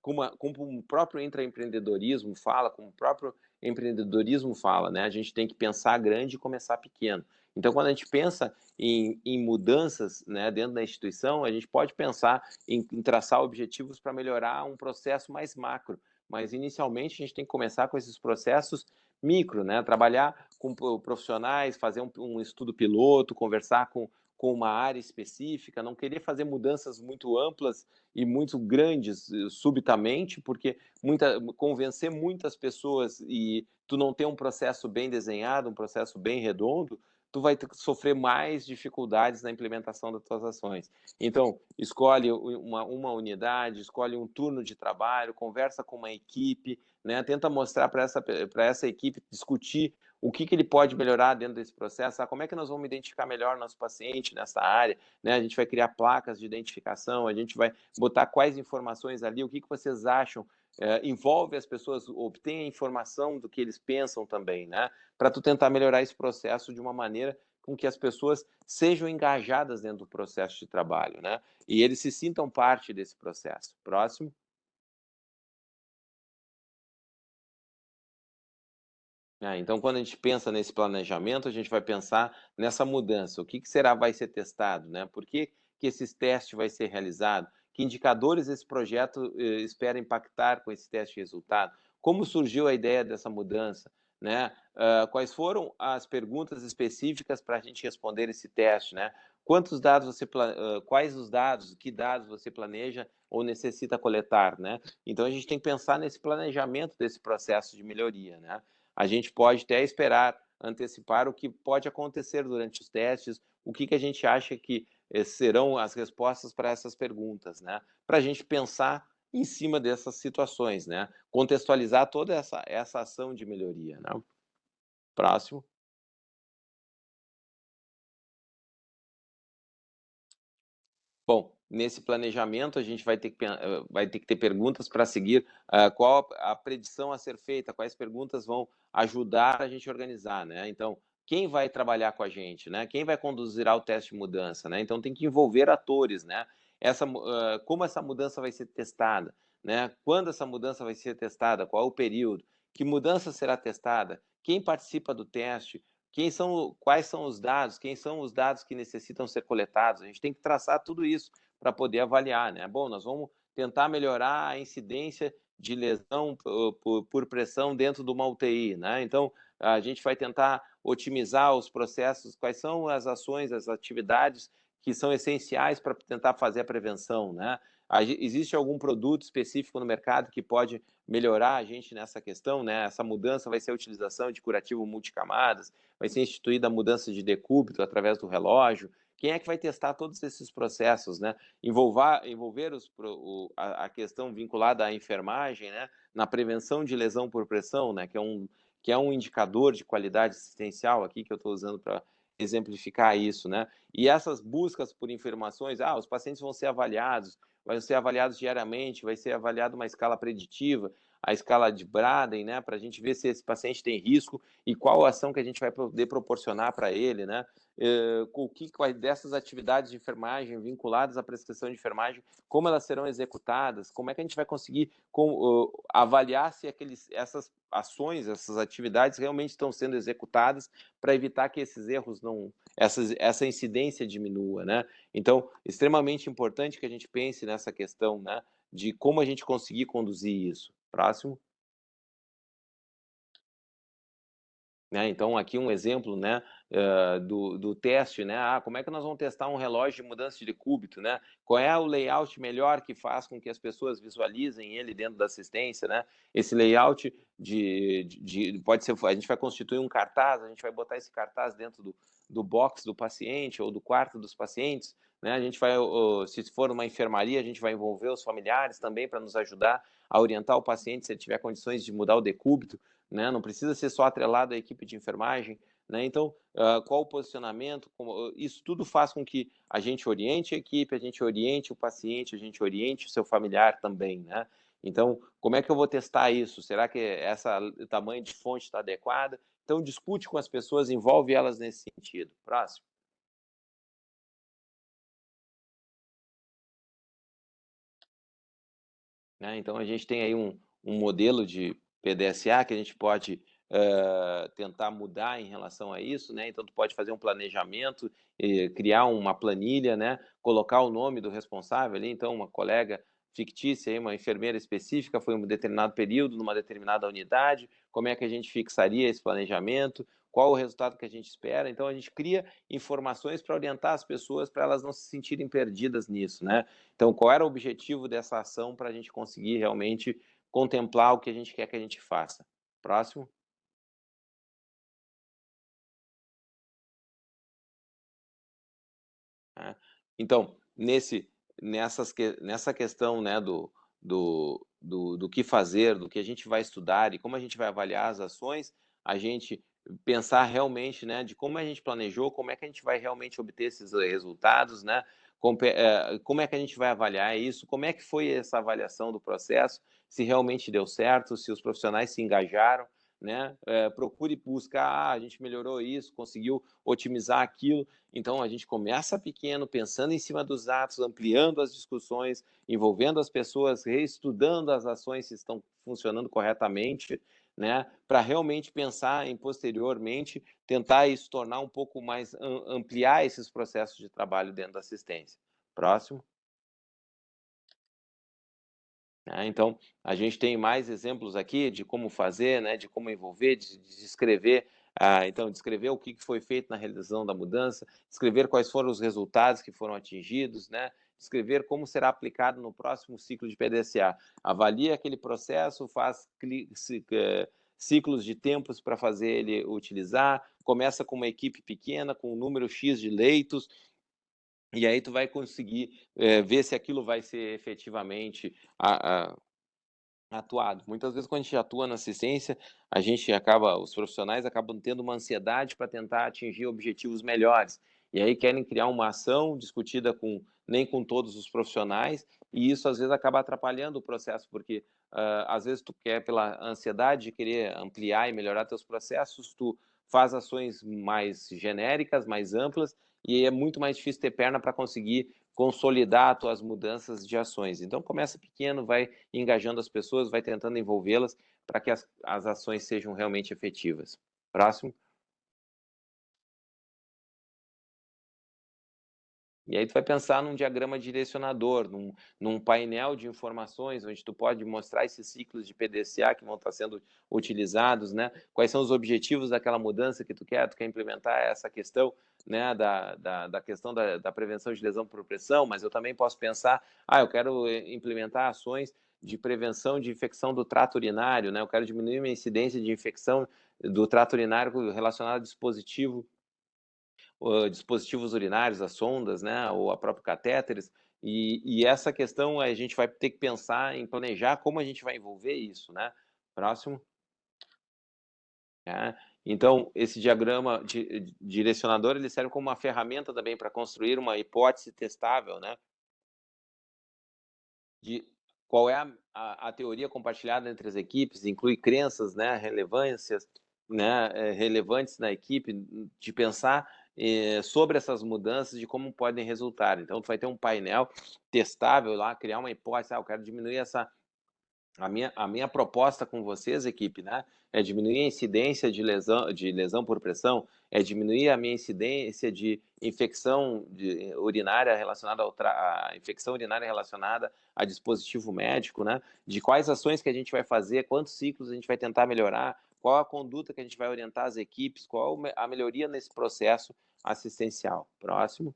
como o próprio intraempreendedorismo fala, como o próprio empreendedorismo fala, né? A gente tem que pensar grande e começar pequeno. Então, quando a gente pensa em mudanças, né, dentro da instituição, a gente pode pensar em traçar objetivos para melhorar um processo mais macro, mas inicialmente a gente tem que começar com esses processos micro, né, trabalhar com profissionais, fazer um estudo piloto, conversar com uma área específica, não querer fazer mudanças muito amplas e muito grandes subitamente, porque convencer muitas pessoas e tu não ter um processo bem desenhado, um processo bem redondo, tu vai sofrer mais dificuldades na implementação das tuas ações. Então, escolhe uma unidade, escolhe um turno de trabalho, conversa com uma equipe, né? Tenta mostrar para essa equipe, discutir o que ele pode melhorar dentro desse processo, como é que nós vamos identificar melhor nosso paciente nessa área, né? A gente vai criar placas de identificação, a gente vai botar quais informações ali, o que vocês acham, envolve as pessoas, obtenha informação do que eles pensam também, né? Para tu tentar melhorar esse processo de uma maneira com que as pessoas sejam engajadas dentro do processo de trabalho, né? E eles se sintam parte desse processo. Próximo. Então, quando a gente pensa nesse planejamento, a gente vai pensar nessa mudança. O que vai ser testado, né? Por que esses testes vai ser realizado? Que indicadores esse projeto espera impactar com esse teste de resultado? Como surgiu a ideia dessa mudança, né? Quais foram as perguntas específicas para a gente responder esse teste, né? Quantos dados quais os dados, que dados você planeja ou necessita coletar, né? Então, a gente tem que pensar nesse planejamento desse processo de melhoria, né? A gente pode até esperar, antecipar o que pode acontecer durante os testes, o que a gente acha que serão as respostas para essas perguntas, né? Para a gente pensar em cima dessas situações, né? Contextualizar toda essa ação de melhoria, né? Próximo. Bom, nesse planejamento a gente vai ter que ter perguntas para seguir qual a predição a ser feita, quais perguntas vão ajudar a gente a organizar, né? Então, quem vai trabalhar com a gente, né? Quem vai conduzir ao teste de mudança, né? Então, tem que envolver atores, né? Como essa mudança vai ser testada, né? Quando essa mudança vai ser testada, qual é o período, que mudança será testada, quem participa do teste, quais são os dados, quem são os dados que necessitam ser coletados. A gente tem que traçar tudo isso para poder avaliar, né? Bom, nós vamos tentar melhorar a incidência de lesão por pressão dentro de uma UTI, né? Então, a gente vai tentar otimizar os processos, quais são as ações, as atividades que são essenciais para tentar fazer a prevenção, né? Existe algum produto específico no mercado que pode melhorar a gente nessa questão, né? Essa mudança vai ser a utilização de curativo multicamadas, vai ser instituída a mudança de decúbito através do relógio. Quem é que vai testar todos esses processos, né? Envolver a questão vinculada à enfermagem, né? Na prevenção de lesão por pressão, né? Que é um indicador de qualidade assistencial aqui que eu estou usando para exemplificar isso, né? E essas buscas por informações, os pacientes vão ser avaliados diariamente, vai ser avaliada uma escala preditiva, a escala de Braden, né, para a gente ver se esse paciente tem risco e qual ação que a gente vai poder proporcionar para ele, né? O que dessas atividades de enfermagem vinculadas à prescrição de enfermagem, como elas serão executadas, como é que a gente vai conseguir avaliar se essas ações, essas atividades realmente estão sendo executadas para evitar que esses erros essa incidência diminua, né? Então, extremamente importante que a gente pense nessa questão, né, de como a gente conseguir conduzir isso. Próximo. Né? Então, aqui um exemplo, né, do teste, né? Como é que nós vamos testar um relógio de mudança de decúbito, né? Qual é o layout melhor que faz com que as pessoas visualizem ele dentro da assistência, né? Esse layout pode ser, a gente vai constituir um cartaz, a gente vai botar esse cartaz dentro do box do paciente ou do quarto dos pacientes, né? A gente vai, se for uma enfermaria, a gente vai envolver os familiares também para nos ajudar a orientar o paciente se ele tiver condições de mudar o decúbito, né? Não precisa ser só atrelado à equipe de enfermagem, né? Então, qual o posicionamento? Isso tudo faz com que a gente oriente a equipe, a gente oriente o paciente, a gente oriente o seu familiar também, né? Então, como é que eu vou testar isso? Será que o tamanho de fonte está adequado? Então, discute com as pessoas, envolve elas nesse sentido. Próximo. Né? Então, a gente tem aí um modelo de PDSA que a gente pode tentar mudar em relação a isso, né? Então, tu pode fazer um planejamento, criar uma planilha, né? Colocar o nome do responsável ali, então, uma colega fictícia, uma enfermeira específica, foi um determinado período, numa determinada unidade, como é que a gente fixaria esse planejamento, qual o resultado que a gente espera. Então, a gente cria informações para orientar as pessoas, para elas não se sentirem perdidas nisso, né? Então, qual era o objetivo dessa ação para a gente conseguir realmente contemplar o que a gente quer que a gente faça? Próximo. né? Então, nessa questão, né, do que fazer, do que a gente vai estudar e como a gente vai avaliar as ações, a gente pensar realmente, né, de como a gente planejou, como é que a gente vai realmente obter esses resultados, né? Como é que a gente vai avaliar isso, como é que foi essa avaliação do processo, se realmente deu certo, se os profissionais se engajaram, né? Procure buscar, a gente melhorou isso, conseguiu otimizar aquilo. Então, a gente começa pequeno, pensando em cima dos atos, ampliando as discussões, envolvendo as pessoas, reestudando as ações se estão funcionando corretamente, né? Para realmente pensar em posteriormente tentar isso tornar um pouco mais, ampliar esses processos de trabalho dentro da assistência. Próximo. Então, a gente tem mais exemplos aqui de como fazer, né, de como envolver, de descrever, então, descrever o que foi feito na realização da mudança, descrever quais foram os resultados que foram atingidos, né, descrever como será aplicado no próximo ciclo de PDCA. Avalia aquele processo, faz ciclos de tempos para fazer ele utilizar, começa com uma equipe pequena, com um número X de leitos, e aí tu vai conseguir ver se aquilo vai ser efetivamente atuado. Muitas vezes, quando a gente atua na assistência, os profissionais acabam tendo uma ansiedade para tentar atingir objetivos melhores. E aí querem criar uma ação discutida nem com todos os profissionais, e isso às vezes acaba atrapalhando o processo, porque às vezes tu quer, pela ansiedade de querer ampliar e melhorar teus processos, tu faz ações mais genéricas, mais amplas, e é muito mais difícil ter perna para conseguir consolidar as tuas mudanças de ações. Então, começa pequeno, vai engajando as pessoas, vai tentando envolvê-las para que as ações sejam realmente efetivas. Próximo. E aí tu vai pensar num diagrama direcionador, num painel de informações, onde tu pode mostrar esses ciclos de PDCA que vão estar sendo utilizados, né? Quais são os objetivos daquela mudança que tu quer implementar essa questão, né, da questão da prevenção de lesão por pressão, mas eu também posso pensar, eu quero implementar ações de prevenção de infecção do trato urinário, né? Eu quero diminuir a incidência de infecção do trato urinário relacionado ao dispositivos urinários, as sondas, né, ou a própria catéteres, e essa questão a gente vai ter que pensar em planejar como a gente vai envolver isso, né? Próximo. Então, esse diagrama direcionador, ele serve como uma ferramenta também para construir uma hipótese testável, né? De qual é a teoria compartilhada entre as equipes, inclui crenças, né, relevâncias, né, relevantes na equipe, de pensar sobre essas mudanças, de como podem resultar. Então, tu vai ter um painel testável lá, criar uma hipótese, eu quero diminuir a minha proposta com vocês, equipe, né, é diminuir a incidência de lesão por pressão, é diminuir a minha incidência de infecção urinária relacionada a infecção urinária relacionada a dispositivo médico, né, de quais ações que a gente vai fazer, quantos ciclos a gente vai tentar melhorar, qual a conduta que a gente vai orientar as equipes, qual a melhoria nesse processo assistencial. Próximo.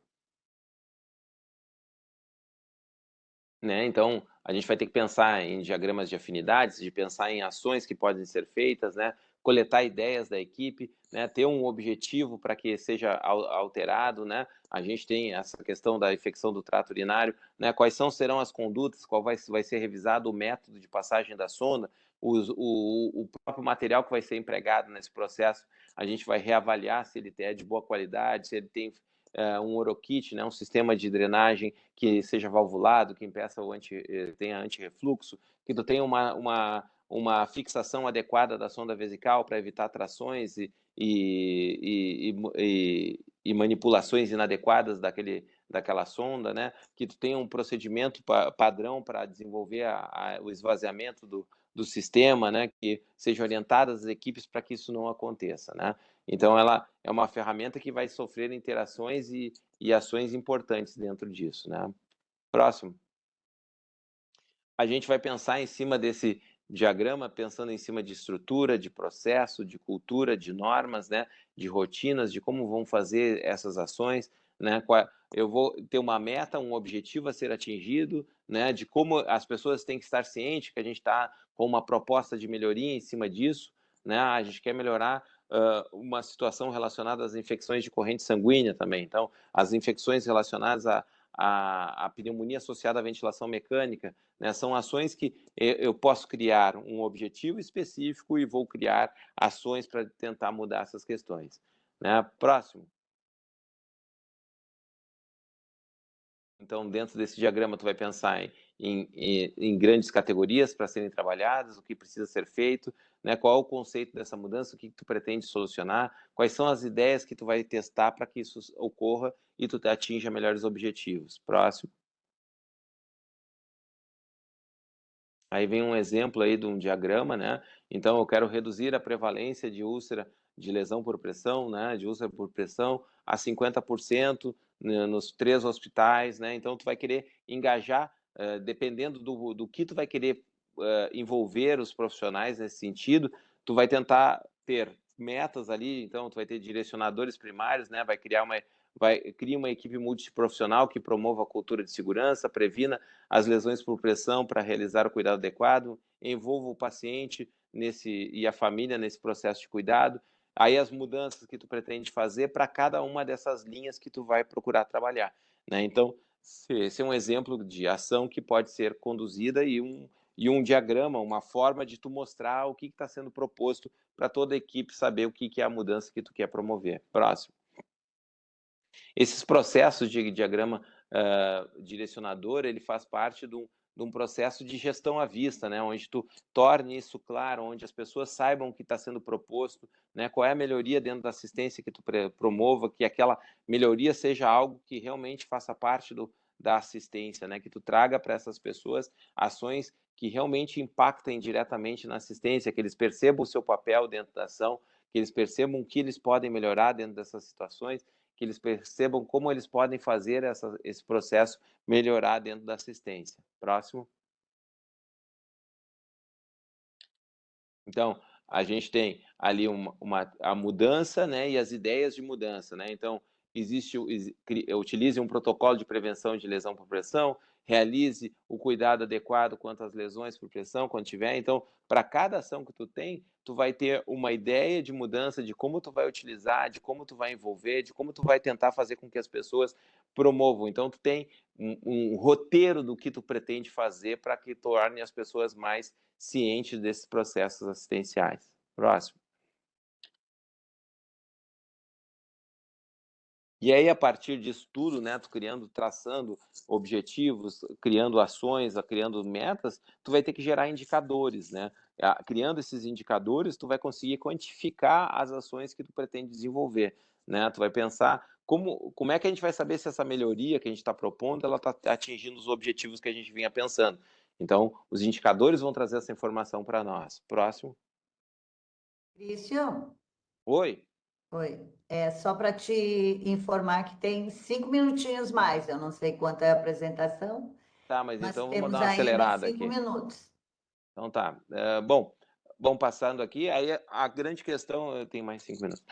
Né? Então, a gente vai ter que pensar em diagramas de afinidades, de pensar em ações que podem ser feitas, né? Coletar ideias da equipe, né? Ter um objetivo para que seja alterado, né? A gente tem essa questão da infecção do trato urinário, né? Quais serão as condutas, qual vai ser revisado o método de passagem da sonda, o próprio material que vai ser empregado nesse processo, a gente vai reavaliar se ele é de boa qualidade, se ele tem um orokit, né, um sistema de drenagem que seja valvulado, que impeça tenha antirrefluxo, que tu tenha uma fixação adequada da sonda vesical para evitar trações e manipulações inadequadas daquela sonda, né? Que tu tenha um procedimento padrão para desenvolver o esvaziamento do sistema, né? Que sejam orientadas as equipes para que isso não aconteça, né? Então, ela é uma ferramenta que vai sofrer interações e ações importantes dentro disso, né? Próximo. A gente vai pensar em cima desse diagrama, pensando em cima de estrutura, de processo, de cultura, de normas, né? De rotinas, de como vão fazer essas ações, né? Eu vou ter uma meta, um objetivo a ser atingido, né? De como as pessoas têm que estar cientes que a gente está com uma proposta de melhoria em cima disso, né? A gente quer melhorar uma situação relacionada às infecções de corrente sanguínea também. Então, as infecções relacionadas à pneumonia associada à ventilação mecânica, né, são ações que eu posso criar um objetivo específico e vou criar ações para tentar mudar essas questões. Né? Próximo. Então, dentro desse diagrama, tu vai pensar em grandes categorias para serem trabalhadas, o que precisa ser feito, né? Qual é o conceito dessa mudança, o que tu pretende solucionar, quais são as ideias que tu vai testar para que isso ocorra e tu atinja melhores objetivos. Próximo. Aí vem um exemplo aí de um diagrama, né? Então, eu quero reduzir a prevalência de úlcera, de lesão por pressão, né? De úlcera por pressão a 50%, né, nos 3 hospitais, né? Então, tu vai querer engajar, dependendo do que tu vai querer envolver os profissionais nesse sentido, tu vai tentar ter metas ali, então tu vai ter direcionadores primários, né? Cria uma equipe multiprofissional que promova a cultura de segurança, previna as lesões por pressão para realizar o cuidado adequado, envolva o paciente e a família nesse processo de cuidado. Aí as mudanças que tu pretende fazer para cada uma dessas linhas que tu vai procurar trabalhar, né? Então, esse é um exemplo de ação que pode ser conduzida e um diagrama, uma forma de tu mostrar o que está sendo proposto para toda a equipe saber o que é a mudança que tu quer promover. Próximo. Esses processos de diagrama direcionador, ele faz parte de um processo de gestão à vista, né? Onde tu torne isso claro, onde as pessoas saibam o que está sendo proposto, né? Qual é a melhoria dentro da assistência que tu promova, que aquela melhoria seja algo que realmente faça parte da assistência, né? Que tu traga para essas pessoas ações que realmente impactem diretamente na assistência, que eles percebam o seu papel dentro da ação, que eles percebam o que eles podem melhorar dentro dessas situações, que eles percebam como eles podem fazer esse processo melhorar dentro da assistência. Próximo. Então, a gente tem ali a mudança, né, e as ideias de mudança, né? Então, utilize um protocolo de prevenção de lesão por pressão, realize o cuidado adequado quanto às lesões por pressão, quando tiver. Então, para cada ação que tu tem, tu vai ter uma ideia de mudança, de como tu vai utilizar, de como tu vai envolver, de como tu vai tentar fazer com que as pessoas promovam. Então, tu tem um roteiro do que tu pretende fazer para que torne as pessoas mais cientes desses processos assistenciais. Próximo. E aí, a partir disso tudo, né, tu traçando objetivos, criando ações, criando metas, tu vai ter que gerar indicadores, né? Criando esses indicadores, tu vai conseguir quantificar as ações que tu pretende desenvolver, né? Tu vai pensar como é que a gente vai saber se essa melhoria que a gente está propondo, ela está atingindo os objetivos que a gente vinha pensando. Então, os indicadores vão trazer essa informação para nós. Próximo. Christian? Oi. Oi. É só para te informar que tem 5 minutinhos mais. Eu não sei quanto é a apresentação, Tá, mas mas então vamos temos dar uma ainda acelerada 5 aqui. minutos. Então tá. Bom, passando aqui, aí a grande questão, eu tenho mais 5 minutos.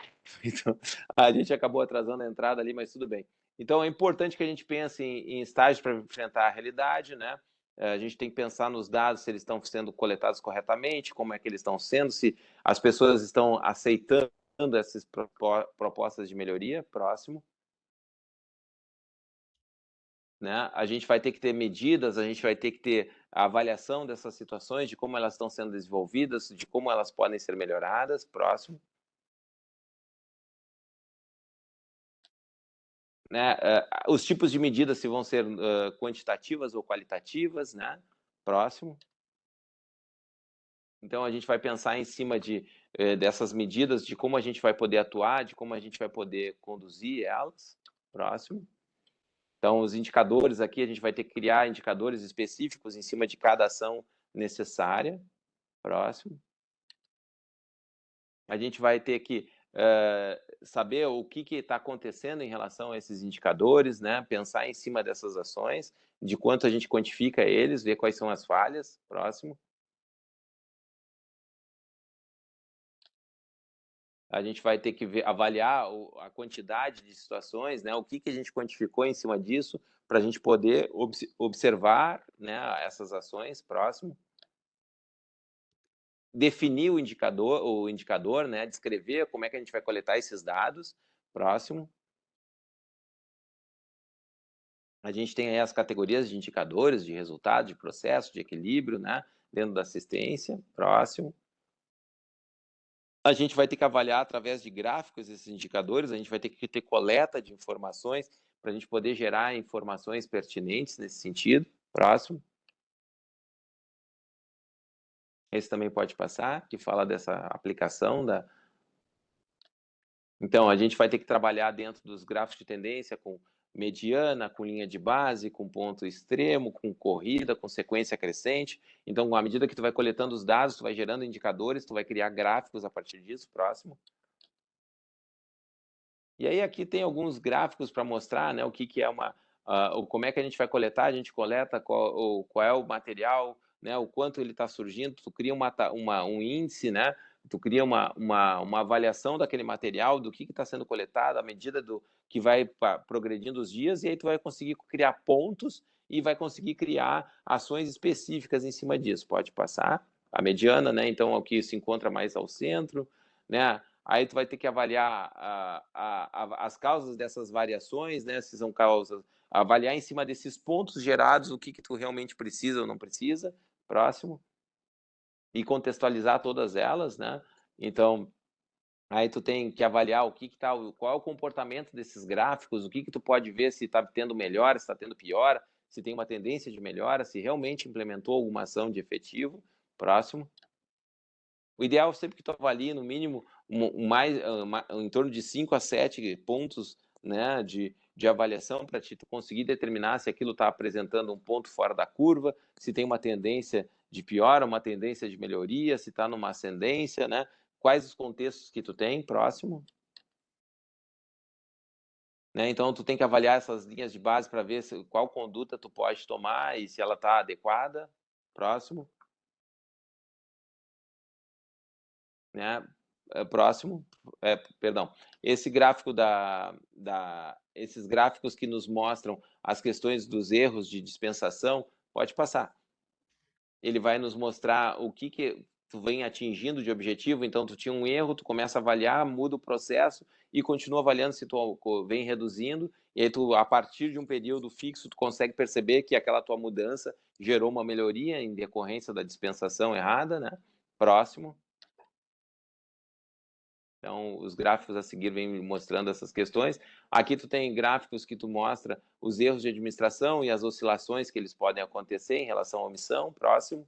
Então, a gente acabou atrasando a entrada ali, mas tudo bem. Então, é importante que a gente pense em estágios para enfrentar a realidade, né? A gente tem que pensar nos dados, se eles estão sendo coletados corretamente, como é que eles estão sendo, se as pessoas estão aceitando essas propostas de melhoria. Próximo. Né? A gente vai ter que ter medidas, a gente vai ter que ter a avaliação dessas situações, de como elas estão sendo desenvolvidas, de como elas podem ser melhoradas. Próximo. Né? Os tipos de medidas se vão ser quantitativas ou qualitativas, né? Próximo. Então, a gente vai pensar em cima dessas medidas, de como a gente vai poder atuar, de como a gente vai poder conduzir elas. Próximo. Então, os indicadores aqui, a gente vai ter que criar indicadores específicos em cima de cada ação necessária. Próximo. A gente vai ter que saber o que está acontecendo em relação a esses indicadores, né? Pensar em cima dessas ações, de quanto a gente quantifica eles, ver quais são as falhas. Próximo. A gente vai ter que avaliar a quantidade de situações, né? O que a gente quantificou em cima disso, para a gente poder observar, né, essas ações. Próximo. definir o indicador, né? Descrever como é que a gente vai coletar esses dados. Próximo. A gente tem aí as categorias de indicadores, de resultado, de processo, de equilíbrio, né? Dentro da assistência. Próximo. A gente vai ter que avaliar através de gráficos esses indicadores, a gente vai ter que ter coleta de informações para a gente poder gerar informações pertinentes nesse sentido. Próximo. Esse também pode passar, que fala dessa aplicação da... Então, a gente vai ter que trabalhar dentro dos gráficos de tendência com mediana, com linha de base, com ponto extremo, com corrida, com sequência crescente. Então, à medida que tu vai coletando os dados, tu vai gerando indicadores, tu vai criar gráficos a partir disso. Próximo. E aí aqui tem alguns gráficos para mostrar, né, o que é como é que a gente vai coletar. A gente coleta qual é o material, né, o quanto ele está surgindo. Tu cria um índice, né? Tu cria uma avaliação daquele material, do que está sendo coletado, à medida que vai progredindo os dias, e aí tu vai conseguir criar pontos e vai conseguir criar ações específicas em cima disso. Pode passar. A mediana, né? Então, é o que se encontra mais ao centro, né? Aí tu vai ter que avaliar as causas dessas variações, né? Se são causas, avaliar em cima desses pontos gerados o que tu realmente precisa ou não precisa. Próximo. E contextualizar todas elas, né? Então, aí tu tem que avaliar qual é o comportamento desses gráficos, o que tu pode ver, se está tendo melhora, se está tendo piora, se tem uma tendência de melhora, se realmente implementou alguma ação de efetivo. Próximo. O ideal é sempre que tu avalie, no mínimo, em torno de 5 a 7 pontos, né, de avaliação para tu conseguir determinar se aquilo está apresentando um ponto fora da curva, se tem uma tendência de piora, uma tendência de melhoria, se está numa ascendência, né? Quais os contextos que tu tem. Próximo. Né? Então, tu tem que avaliar essas linhas de base para ver qual conduta tu pode tomar e se ela está adequada. Próximo. Né? Próximo, perdão, esse gráfico esses gráficos que nos mostram as questões dos erros de dispensação, pode passar. Ele vai nos mostrar o que tu vem atingindo de objetivo. Então, tu tinha um erro, tu começa a avaliar, muda o processo e continua avaliando se tu vem reduzindo, e aí tu, a partir de um período fixo, tu consegue perceber que aquela tua mudança gerou uma melhoria em decorrência da dispensação errada, né? Próximo. Então, os gráficos a seguir vêm mostrando essas questões. Aqui tu tem gráficos que tu mostra os erros de administração e as oscilações que eles podem acontecer em relação à omissão. Próximo.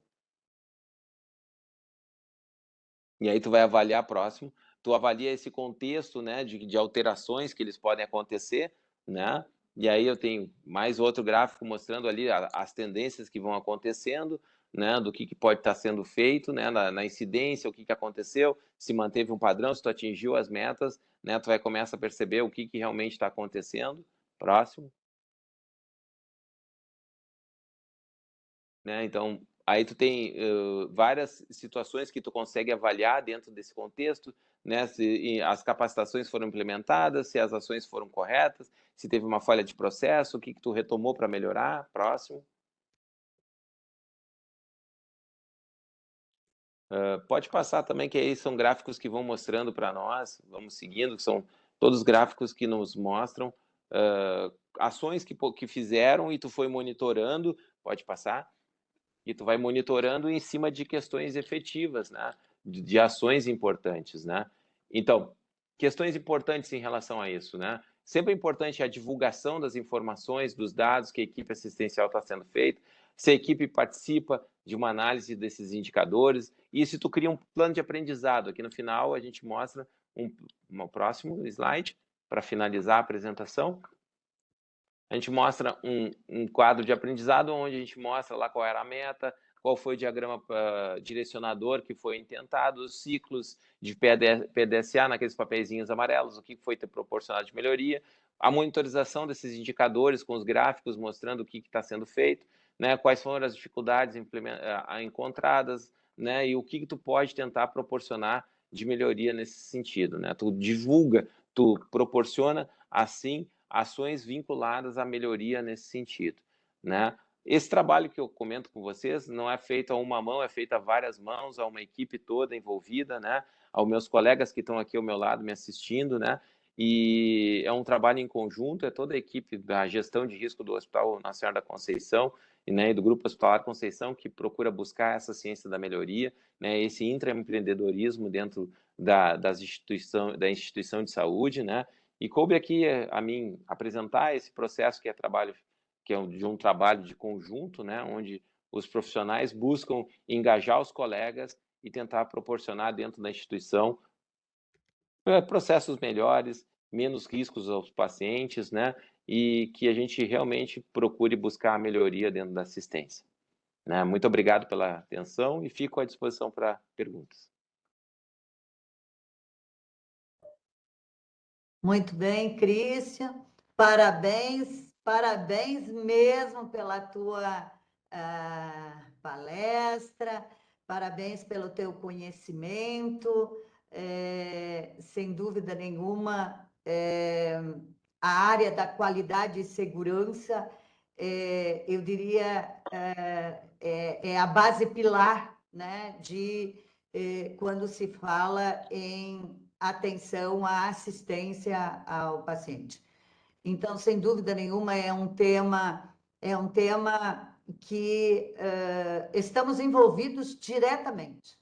E aí tu vai avaliar próximo. Tu avalia esse contexto, né, de alterações que eles podem acontecer, né? E aí eu tenho mais outro gráfico mostrando ali as tendências que vão acontecendo, né, do que pode estar sendo feito, né, na incidência, o que aconteceu, se manteve um padrão, se tu atingiu as metas, né, tu vai começar a perceber o que realmente está acontecendo. Próximo. Né, então, aí tu tem várias situações que tu consegue avaliar dentro desse contexto, né, se as capacitações foram implementadas, se as ações foram corretas, se teve uma falha de processo, o que tu retomou para melhorar. Próximo. Pode passar também, que aí são gráficos que vão mostrando para nós, vamos seguindo, que são todos gráficos que nos mostram ações que fizeram e tu foi monitorando. Pode passar. E tu vai monitorando em cima de questões efetivas, né? De ações importantes, né? Então, questões importantes em relação a isso, né? Sempre é importante a divulgação das informações, dos dados que a equipe assistencial está sendo feita, se a equipe participa de uma análise desses indicadores, e se tu cria um plano de aprendizado. Aqui no final a gente mostra um próximo slide para finalizar a apresentação. A gente mostra um quadro de aprendizado onde a gente mostra lá qual era a meta, qual foi o diagrama direcionador que foi intentado, os ciclos de PDSA naqueles papeizinhos amarelos, o que foi ter proporcionado de melhoria, a monitorização desses indicadores com os gráficos mostrando o que está sendo feito, né, quais foram as dificuldades encontradas, né, e o que tu pode tentar proporcionar de melhoria nesse sentido, né? Tu divulga, tu proporciona assim ações vinculadas à melhoria nesse sentido, né? esse trabalho que eu comento com vocês não é feito a uma mão, é feito a várias mãos, a uma equipe toda envolvida, né? Aos meus colegas que estão aqui ao meu lado me assistindo, né? E é um trabalho em conjunto, é toda a equipe da gestão de risco do Hospital Nossa Senhora da Conceição e, né, do Grupo Hospitalar Conceição que procura buscar essa ciência da melhoria, né? Esse intraempreendedorismo dentro da instituição de saúde, né? E coube aqui a mim apresentar esse processo que é trabalho que é de um trabalho de conjunto, né, onde os profissionais buscam engajar os colegas e tentar proporcionar dentro da instituição processos melhores, menos riscos aos pacientes, né, e que a gente realmente procure buscar a melhoria dentro da assistência. Né? Muito obrigado pela atenção e fico à disposição para perguntas. Muito bem, Christian. Parabéns, parabéns mesmo pela tua palestra, parabéns pelo teu conhecimento. Sem dúvida nenhuma, a área da qualidade e segurança, eu diria, é a base pilar, né, quando se fala em atenção à assistência ao paciente. Então, sem dúvida nenhuma, é um tema que estamos envolvidos diretamente.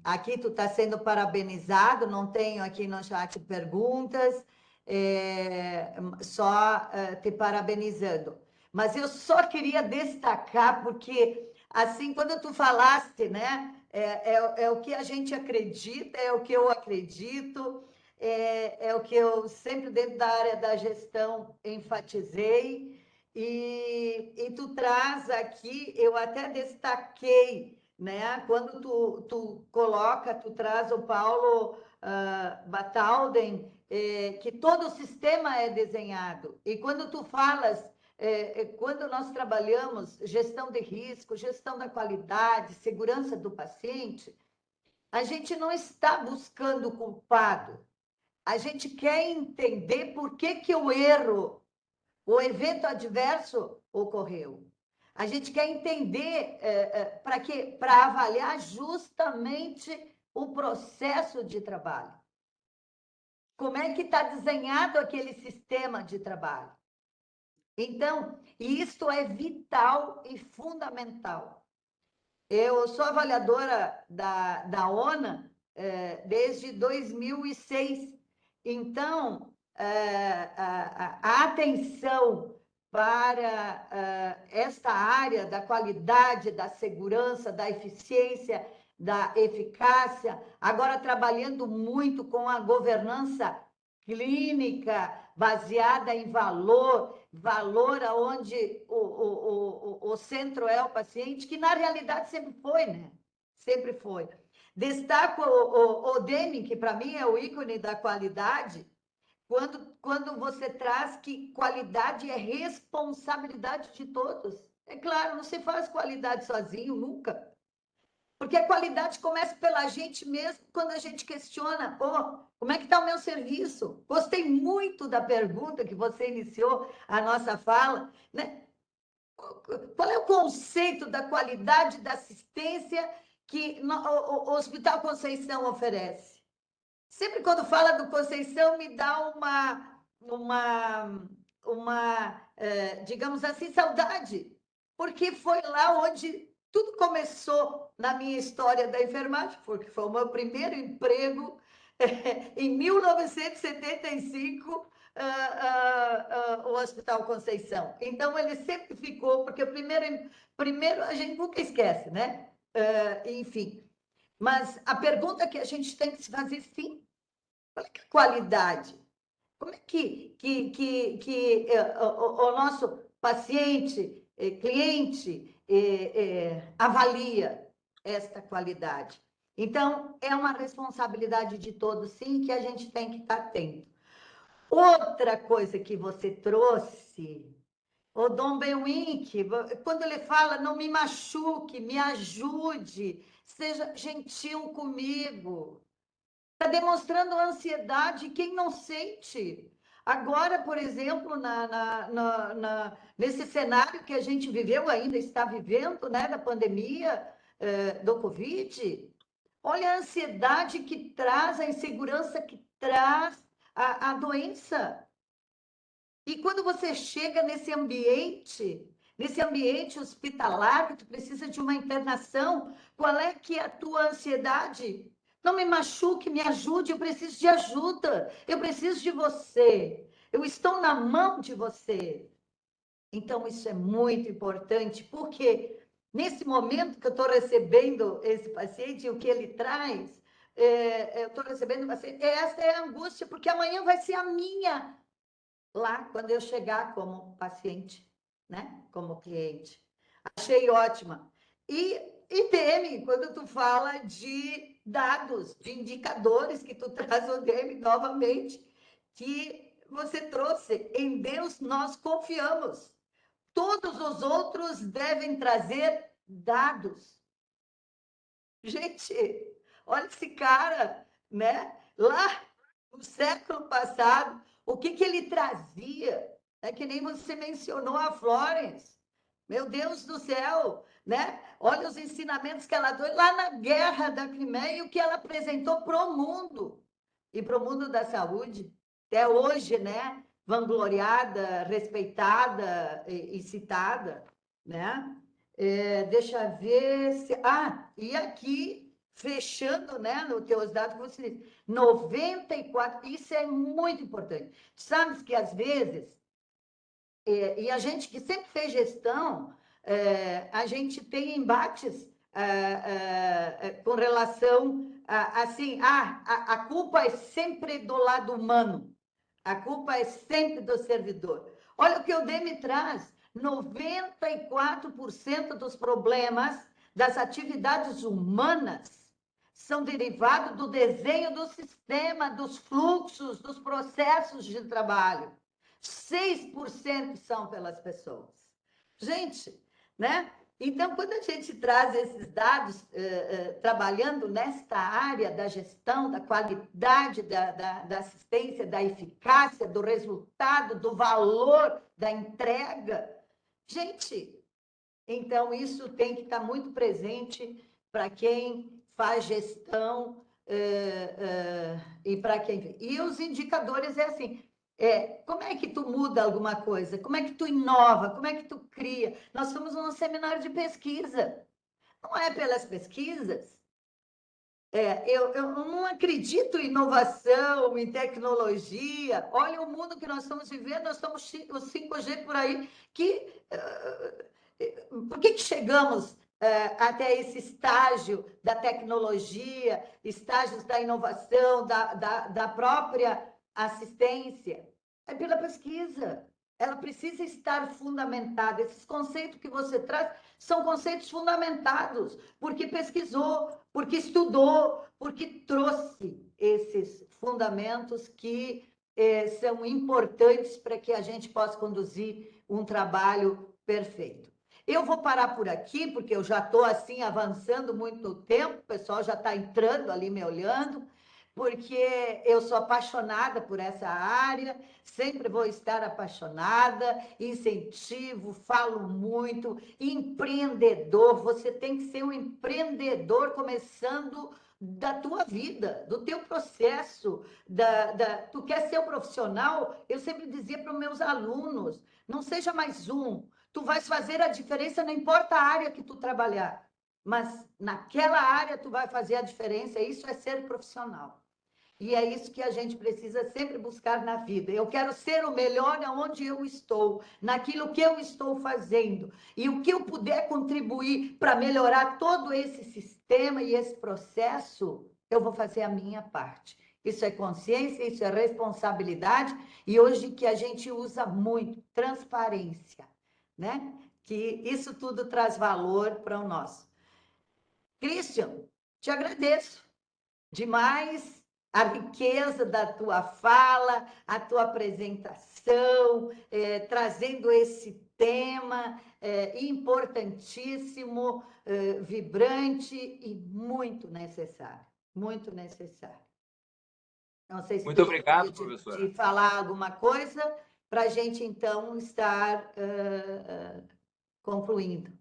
Aqui tu está sendo parabenizado, não tenho aqui no chat perguntas, só te parabenizando. Mas eu só queria destacar, porque assim, quando tu falaste, né, é o que a gente acredita, é o que eu acredito, é o que eu sempre, dentro da área da gestão, enfatizei, e tu traz aqui, eu até destaquei, né? Quando tu traz o Paulo Batalden, que todo o sistema é desenhado. E quando tu falas, quando nós trabalhamos gestão de risco, gestão da qualidade, segurança do paciente, a gente não está buscando culpado. A gente quer entender por que o erro, o evento adverso ocorreu. A gente quer entender para avaliar justamente o processo de trabalho. Como é que está desenhado aquele sistema de trabalho? Então, isto é vital e fundamental. Eu sou avaliadora da ONA desde 2006. Então, a atenção para esta área da qualidade, da segurança, da eficiência, da eficácia, agora trabalhando muito com a governança clínica baseada em valor onde o centro é o paciente, que na realidade sempre foi, né? Sempre foi. Destaco o Deming, que para mim é o ícone da qualidade, quando você traz que qualidade é responsabilidade de todos. É claro, não se faz qualidade sozinho, nunca. Porque a qualidade começa pela gente mesmo, quando a gente questiona, como é que está o meu serviço? Gostei muito da pergunta que você iniciou a nossa fala, né? Qual é o conceito da qualidade da assistência que o Hospital Conceição oferece? Sempre quando fala do Conceição, me dá digamos assim, saudade, porque foi lá onde tudo começou na minha história da enfermagem, porque foi o meu primeiro emprego em 1975, o Hospital Conceição. Então, ele sempre ficou, porque primeiro a gente nunca esquece, né? Enfim, mas a pergunta que a gente tem que se fazer, sim, qual é a qualidade? Como é que o nosso paciente, cliente, avalia esta qualidade? Então, é uma responsabilidade de todos, sim, que a gente tem que estar atento. Outra coisa que você trouxe, o Dom Benwink, quando ele fala, não me machuque, me ajude, seja gentil comigo. Está demonstrando ansiedade. Quem não sente? Agora, por exemplo, nesse cenário que a gente viveu, ainda está vivendo, né, da pandemia do Covid, olha a ansiedade que traz, a insegurança que traz a doença. E quando você chega nesse ambiente hospitalar, que tu precisa de uma internação, qual é que é a tua ansiedade? Não me machuque, me ajude, eu preciso de ajuda, eu preciso de você, eu estou na mão de você. Então, isso é muito importante, porque nesse momento que eu estou recebendo esse paciente, o que ele traz, eu estou recebendo o paciente, essa é a angústia, porque amanhã vai ser a minha, lá quando eu chegar como paciente, né? Como cliente. Achei ótima. E Demi, quando tu fala de dados, de indicadores, que tu traz o Demi novamente, que você trouxe, em Deus nós confiamos. Todos os outros devem trazer dados. Gente, olha esse cara, né? Lá no século passado, o que ele trazia? É que nem você mencionou a Florence. Meu Deus do céu, né? Olha os ensinamentos que ela deu lá na guerra da Crimeia e o que ela apresentou para o mundo e para o mundo da saúde. Até hoje, né? Vangloriada, respeitada e citada, né? Deixa eu ver se... e aqui, fechando, né, no teus dados, que você disse, 94, isso é muito importante. Sabes que, às vezes, e a gente que sempre fez gestão, a gente tem embates com relação assim, a culpa é sempre do lado humano, a culpa é sempre do servidor. Olha o que o DEME traz, 94% dos problemas das atividades humanas são derivados do desenho do sistema, dos fluxos, dos processos de trabalho. 6% são pelas pessoas. Gente, né? Então, quando a gente traz esses dados, trabalhando nesta área da gestão, da qualidade da assistência, da eficácia, do resultado, do valor da entrega, gente, então isso tem que estar muito presente para quem faz gestão e para quem... E os indicadores é assim, como é que tu muda alguma coisa? Como é que tu inova? Como é que tu cria? Nós estamos num seminário de pesquisa. Não é pelas pesquisas. Eu não acredito em inovação, em tecnologia. Olha o mundo que nós estamos vivendo, nós estamos o 5G por aí. Por que chegamos até esse estágio da tecnologia, estágios da inovação, da própria assistência? É pela pesquisa. Ela precisa estar fundamentada. Esses conceitos que você traz são conceitos fundamentados, porque pesquisou, porque estudou, porque trouxe esses fundamentos que são importantes para que a gente possa conduzir um trabalho perfeito. Eu vou parar por aqui, porque eu já estou assim avançando muito no tempo, o pessoal já está entrando ali me olhando, porque eu sou apaixonada por essa área, sempre vou estar apaixonada, incentivo, falo muito, empreendedor, você tem que ser um empreendedor começando da tua vida, do teu processo, tu quer ser um profissional? Eu sempre dizia para os meus alunos, não seja mais um, tu vais fazer a diferença, não importa a área que tu trabalhar, mas naquela área tu vai fazer a diferença, isso é ser profissional. E é isso que a gente precisa sempre buscar na vida. Eu quero ser o melhor aonde eu estou, naquilo que eu estou fazendo. E o que eu puder contribuir para melhorar todo esse sistema e esse processo, eu vou fazer a minha parte. Isso é consciência, isso é responsabilidade. E hoje que a gente usa muito transparência, né? Que isso tudo traz valor para o nosso. Christian, te agradeço demais a riqueza da tua fala, a tua apresentação, trazendo esse tema importantíssimo, vibrante e muito necessário, muito necessário. Não sei se Muito tu obrigado, gostaria professora. de falar alguma coisa para a gente, então, estar concluindo.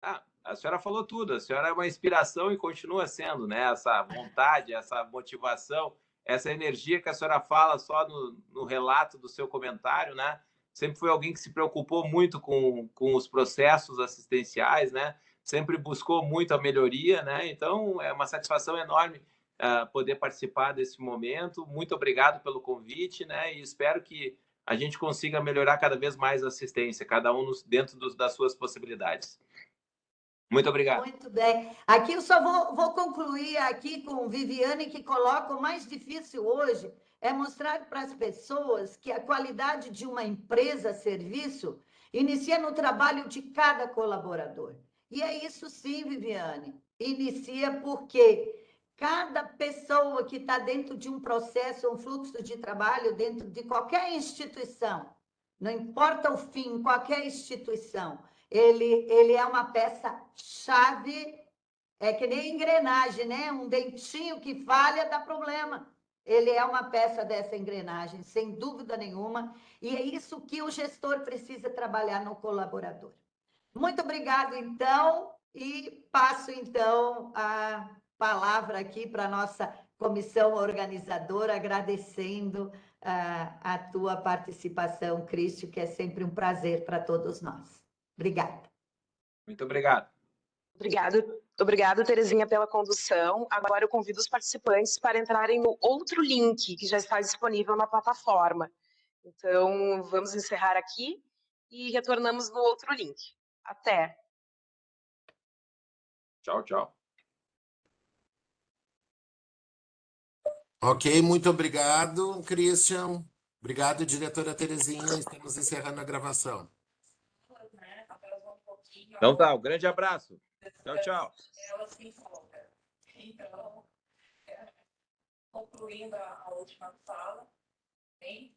A senhora falou tudo, a senhora é uma inspiração e continua sendo, né? Essa vontade, essa motivação, essa energia que a senhora fala só no relato do seu comentário, né? Sempre foi alguém que se preocupou muito com os processos assistenciais, né? Sempre buscou muito a melhoria, né? Então, é uma satisfação enorme poder participar desse momento. Muito obrigado pelo convite, né? E espero que a gente consiga melhorar cada vez mais a assistência, cada um dentro das suas possibilidades. Muito obrigado. Muito bem. Aqui eu só vou concluir aqui com Viviane, que coloca o mais difícil hoje é mostrar para as pessoas que a qualidade de uma empresa, serviço, inicia no trabalho de cada colaborador. E é isso sim, Viviane. Inicia porque cada pessoa que está dentro de um processo, um fluxo de trabalho, dentro de qualquer instituição, não importa o fim, qualquer instituição, ele é uma peça-chave, é que nem engrenagem, né? Um dentinho que falha dá problema. Ele é uma peça dessa engrenagem, sem dúvida nenhuma, e é isso que o gestor precisa trabalhar no colaborador. Muito obrigado, então, e passo, então, a palavra aqui para a nossa comissão organizadora, agradecendo a tua participação, Cristo, que é sempre um prazer para todos nós. Obrigada. Muito obrigado. Obrigado, Terezinha, pela condução. Agora eu convido os participantes para entrarem no outro link que já está disponível na plataforma. Então, vamos encerrar aqui e retornamos no outro link. Até! Tchau, tchau. Ok, muito obrigado, Christian. Obrigado, diretora Terezinha. Estamos encerrando a gravação. Então tá, um grande abraço. Tchau, tchau. Então, concluindo a última fala, bem,